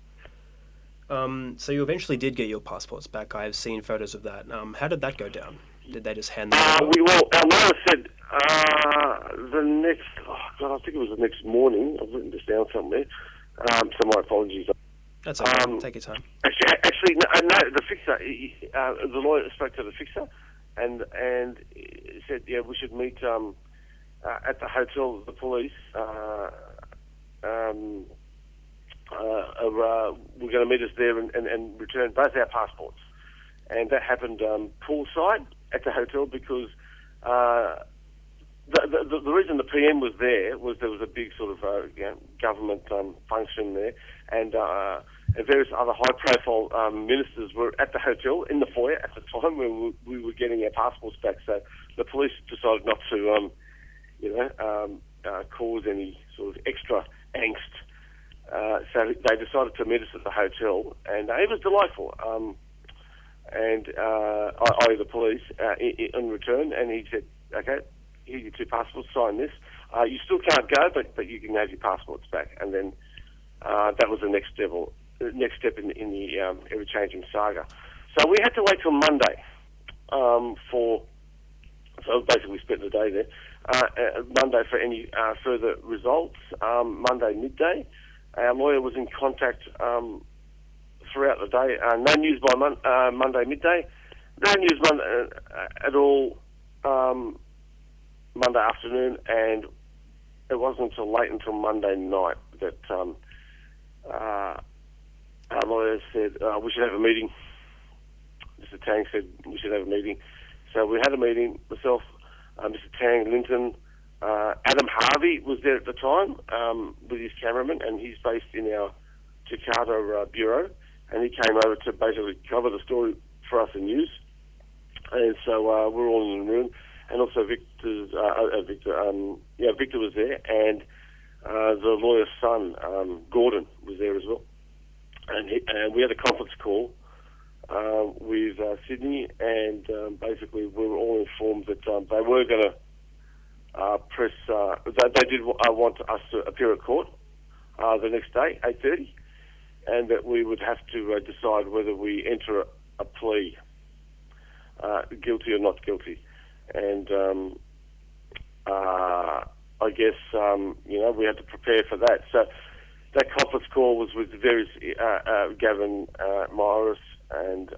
Speaker 5: So you eventually did get your passports back. I have seen photos of that. How did that go down? Did they just hand them over?
Speaker 3: Our lawyer said I think it was the next morning. I've written this down somewhere. So my apologies.
Speaker 5: That's okay. Take your time.
Speaker 3: Actually, no. The fixer, the lawyer spoke to the fixer, and said, we should meet at the hotel. The police we're going to meet us there and return both our passports, and that happened poolside at the hotel because the reason the PM was there was a big sort of government function there, and various other high-profile ministers were at the hotel in the foyer at the time when we were getting our passports back. So the police decided not to, cause any sort of extra angst. So they decided to meet us at the hotel, and it was delightful. I the police in return, and he said, "Okay, here's your 2 passports. Sign this. You still can't go, but you can have your passports back." And then that was the next step in the ever-changing saga. So we had to wait till Monday so basically we spent the day there. Monday for any further results. Monday midday. Our lawyer was in contact throughout the day. No news by Monday midday. No news at all Monday afternoon, and it wasn't until Monday night that our lawyer said we should have a meeting. Mr. Tang said we should have a meeting. So we had a meeting, myself, Mr. Tang, Linton, Adam Harvey was there at the time with his cameraman, and he's based in our Jakarta bureau, and he came over to basically cover the story for us in news. And so we're all in the room, and also Victor was there, and the lawyer's son, Gordon, was there as well. And we had a conference call with Sydney, and basically we were all informed that they were going to press. They did want us to appear at court the next day, 8:30, and that we would have to decide whether we enter a plea, guilty or not guilty. And I guess we had to prepare for that. So that conference call was with various Gavin Morris and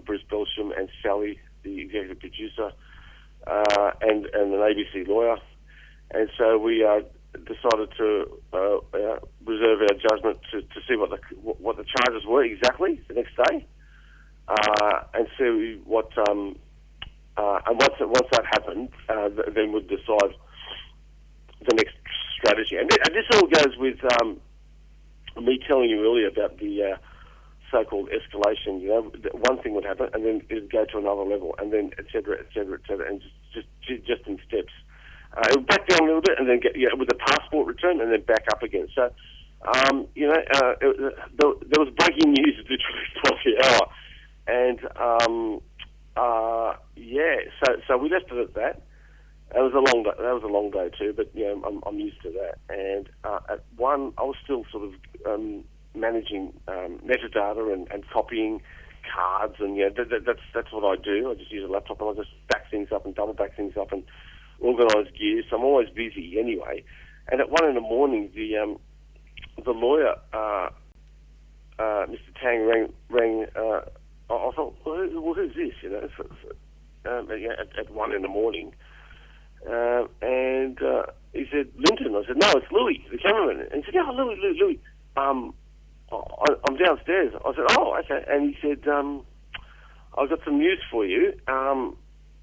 Speaker 3: Bruce Belsham and Sally, the executive producer, and an ABC lawyer. And so we decided to reserve our judgment to see what the charges were exactly the next day, and see what. And once that happened, then we'd decide the next strategy. And this all goes with me telling you earlier about the so-called escalation. One thing would happen, and then it'd go to another level, and then et cetera, and just in steps. It would back down a little bit, and then get with the passport return, and then back up again. So, there was breaking news literally twice the hour. So we left it at that. That was a long day too, but I'm used to that. And at 1, I was still sort of managing metadata and copying cards, and that's what I do. I just use a laptop and I just back things up and double back things up and organise gear. So I'm always busy anyway. And at 1 in the morning, the lawyer, Mr. Tang, rang. I thought, well, who's this? At 1 in the morning. And he said, Linton. I said, no, it's Louis, the cameraman. And he said, Louis. I'm downstairs. I said, oh, okay. And he said, I've got some news for you. Can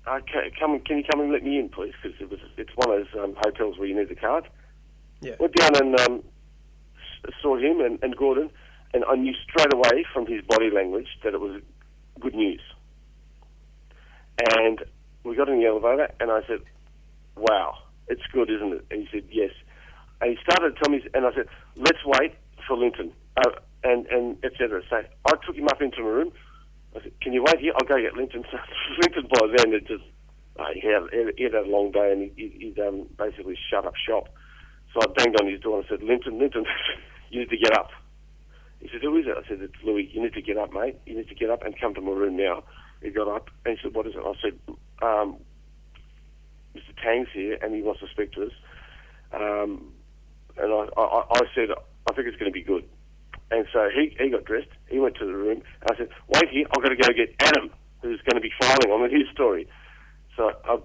Speaker 3: you come and let me in, please? Because it's one of those hotels where you need the card.
Speaker 5: Yeah.
Speaker 3: Went down and saw him and Gordon, and I knew straight away from his body language that it was good news. And we got in the elevator, and I said, wow, it's good, isn't it? And he said, yes. And he started to tell me, and I said, let's wait for Linton, and et cetera. So I took him up into my room. I said, can you wait here? I'll go get Linton. So Linton, by then, he had a long day, and he'd basically shut up shop. So I banged on his door and I said, Linton, you need to get up. He said, who is it? I said, it's Louis. You need to get up, mate. You need to get up and come to my room now. He got up and he said, what is it? I said, Mr. Tang's here and he wants to speak to us. And I said, I think it's going to be good. And so he got dressed. He went to the room. And I said, wait here. I've got to go get Adam, who's going to be filing on his story. So I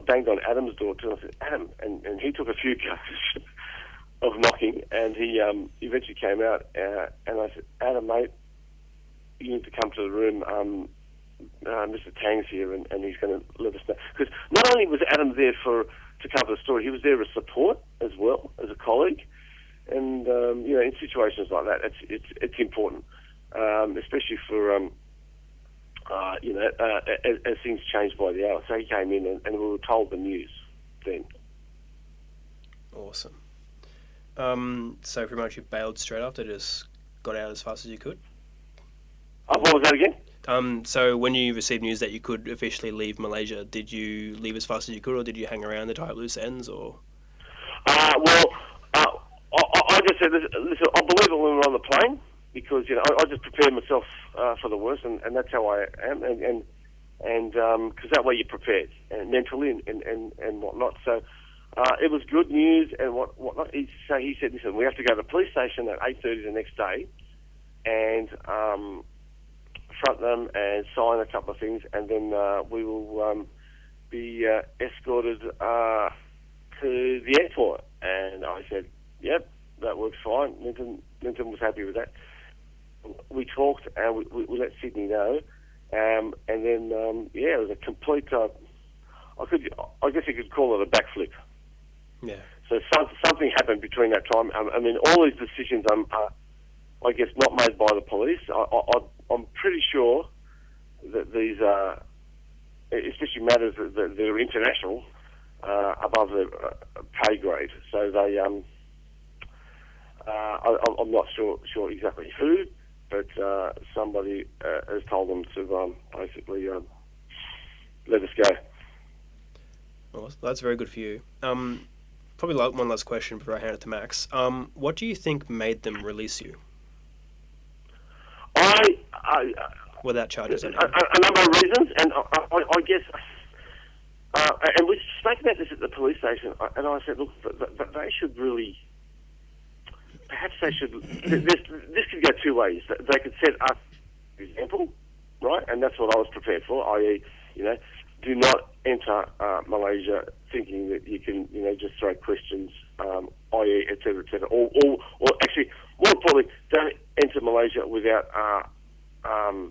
Speaker 3: banged on Adam's door too. I said, Adam, and he took a few goes of knocking, and he eventually came out. And I said, Adam, mate, you need to come to the room. Mr. Tang's here, and he's going to let us know. Because not only was Adam there to cover the story, he was there as support as well, as a colleague. And in situations like that, it's important, especially for as things change by the hour. So he came in and we were told the news then.
Speaker 5: Awesome. So pretty much you bailed straight after, just got out as fast as you could?
Speaker 3: What was that again?
Speaker 5: So when you received news that you could officially leave Malaysia, did you leave as fast as you could, or did you hang around to tie up loose ends, or?
Speaker 3: I just said, listen, I believe it when we were on the plane, because I just prepared myself for the worst, and that's how I am, and because that way you're prepared, and mentally and whatnot. So it was good news and whatnot. He said, listen, we have to go to the police station at 8:30 the next day, and front them and sign a couple of things, and then we will be escorted to the airport. And I said, yep, that works fine. Linton was happy with that. We talked and we let Sydney know, and then it was a complete. I guess you could call it a backflip.
Speaker 5: Yeah.
Speaker 3: So something happened between that time. I mean, all these decisions are, I guess, not made by the police. I'm pretty sure that these are, especially matters that are international, above the pay grade. So they, I'm not sure exactly who, but somebody has told them to basically let us go.
Speaker 5: Well, that's very good for you. Probably one last question before I hand it to Max. What do you think made them release you? Without charges,
Speaker 3: a number of reasons, and I guess, and we spoke about this at the police station, and I said, look, they should really, perhaps they should, this could go two ways. They could set us an example, right, and that's what I was prepared for, i.e., do not enter Malaysia thinking that you can, just throw questions, i.e., et cetera, or actually, more importantly, don't enter Malaysia without, how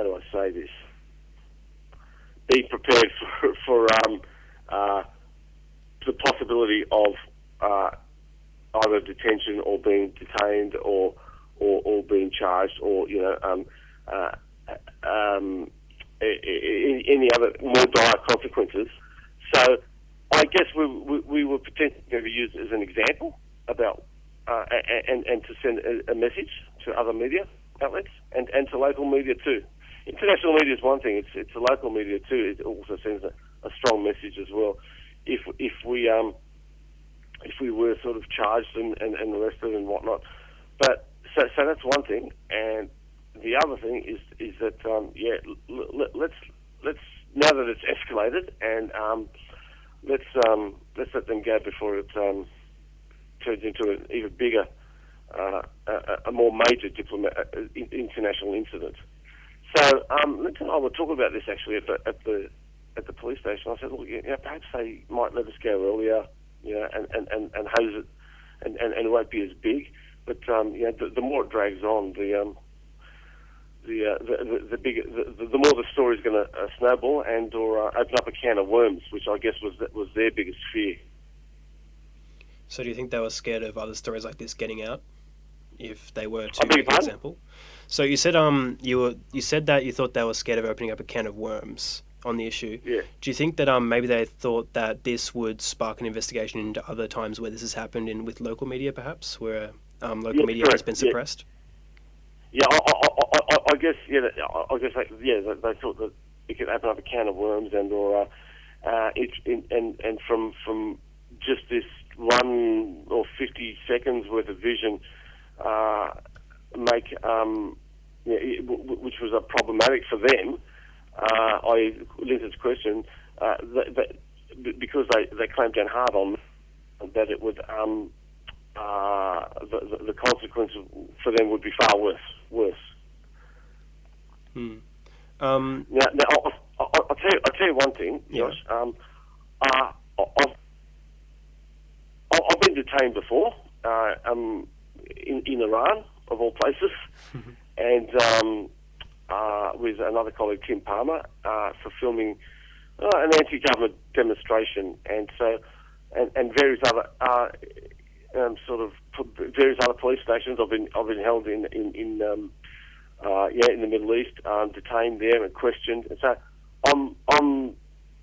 Speaker 3: do I say this? Be prepared for the possibility of either detention or being detained or being charged or any other more dire consequences. So I guess we were potentially going to be used as an example about and to send a message to other media outlets and to local media too. International media is one thing; it's the local media too. It also sends a strong message as well. If we were sort of charged and arrested and whatnot, but so that's one thing. And the other thing is that let's now that it's escalated, and let's let them go before it turns into an even bigger, a more major international incident. So Linton and I were talking about this actually at the police station. I said, look, perhaps they might let us go earlier, and hose it, and it won't be as big. But the more it drags on, the bigger, the more the story's going to snowball and or open up a can of worms, which I guess was their biggest fear.
Speaker 5: So do you think they were scared of other stories like this getting out, if they were to make an example? So you said you said that you thought they were scared of opening up a can of worms on the issue.
Speaker 3: Yeah.
Speaker 5: Do you think that maybe they thought that this would spark an investigation into other times where this has happened with local media, perhaps, where local media has been suppressed?
Speaker 3: Yeah, I guess they thought that it could open up a can of worms and or from just this 1 or 50 seconds worth of vision make which was problematic for them. Linton's question because they clamped down hard on that it would the consequence for them would be far worse. Now I'll tell you one thing, Josh. I've been detained before in Iran, of all places, and with another colleague, Tim Palmer, for filming an anti-government demonstration, and various other various other police stations. I've been held in the Middle East, detained there and questioned, and so I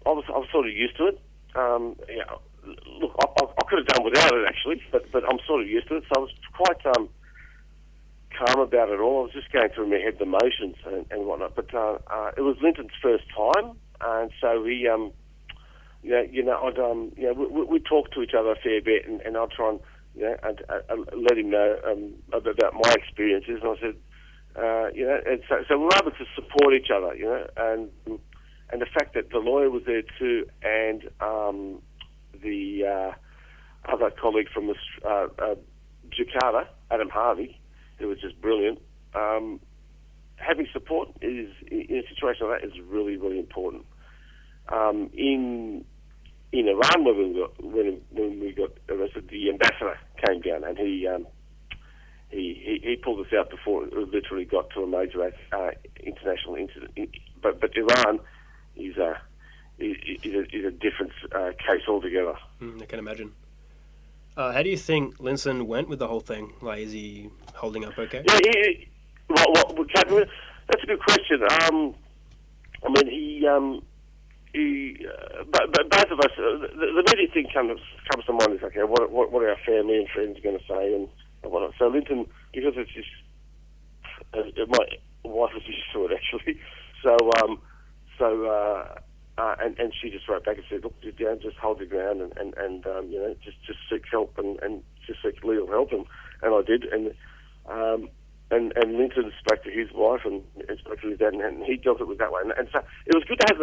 Speaker 3: was sort of used to it. Look, I could have done without it actually, but I'm sort of used to it, so I was quite calm about it all. I was just going through my head the motions and whatnot. But it was Linton's first time, and so he, we talked to each other a fair bit, and I'd try and let him know about my experiences. And I said, and so we're able to support each other, and the fact that the lawyer was there too, and the other colleague from Jakarta, Adam Harvey, who was just brilliant. Having support is in a situation like that is really, really important. In Iran, when we got arrested, the ambassador came down and he pulled us out before it literally got to a major international incident. But Iran is a different case altogether.
Speaker 5: I can imagine. How do you think Linton went with the whole thing? Like, is he holding up okay?
Speaker 3: Yeah, that's a good question. But both of us, the media thing comes to mind is, okay, what are our family and friends going to say and whatnot. So Linton, because it's just, my wife was used to it actually. And she just wrote back and said, look, just hold your ground and just seek help and just seek legal help, and I did, and Linton spoke to his wife and spoke to his dad, and he dealt it with that way, and so it was good to have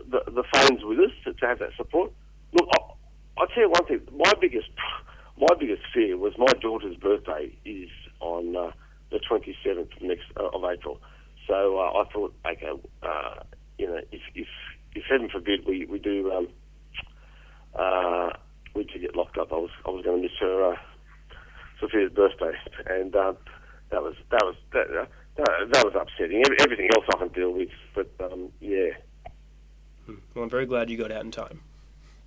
Speaker 3: the phones with us to have that support. Look, I'll tell you one thing. My biggest fear was my daughter's birthday is on the 27th of April, so I thought, okay, if heaven forbid we do we do get locked up, I was going to miss her Sophia's birthday, and that was upsetting. Everything else I can deal with, but yeah.
Speaker 5: Well, I'm very glad you got out in time.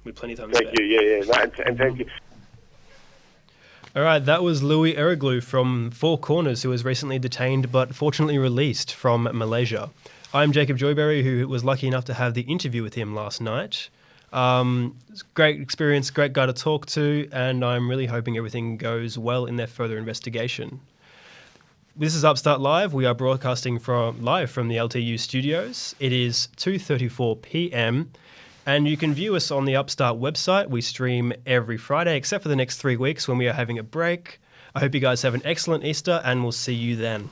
Speaker 5: With plenty of time.
Speaker 3: Thank you. Yeah. No, and thank you.
Speaker 5: All right, that was Louis Eriglu from Four Corners, who was recently detained but fortunately released from Malaysia. I'm Jacob Joyberry, who was lucky enough to have the interview with him last night. Great experience, great guy to talk to, and I'm really hoping everything goes well in their further investigation. This is Upstart Live. We are broadcasting live from the LTU studios. It is 2:34 p.m. and you can view us on the Upstart website. We stream every Friday, except for the next 3 weeks when we are having a break. I hope you guys have an excellent Easter, and we'll see you then.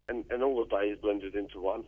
Speaker 3: And all the days blended into one.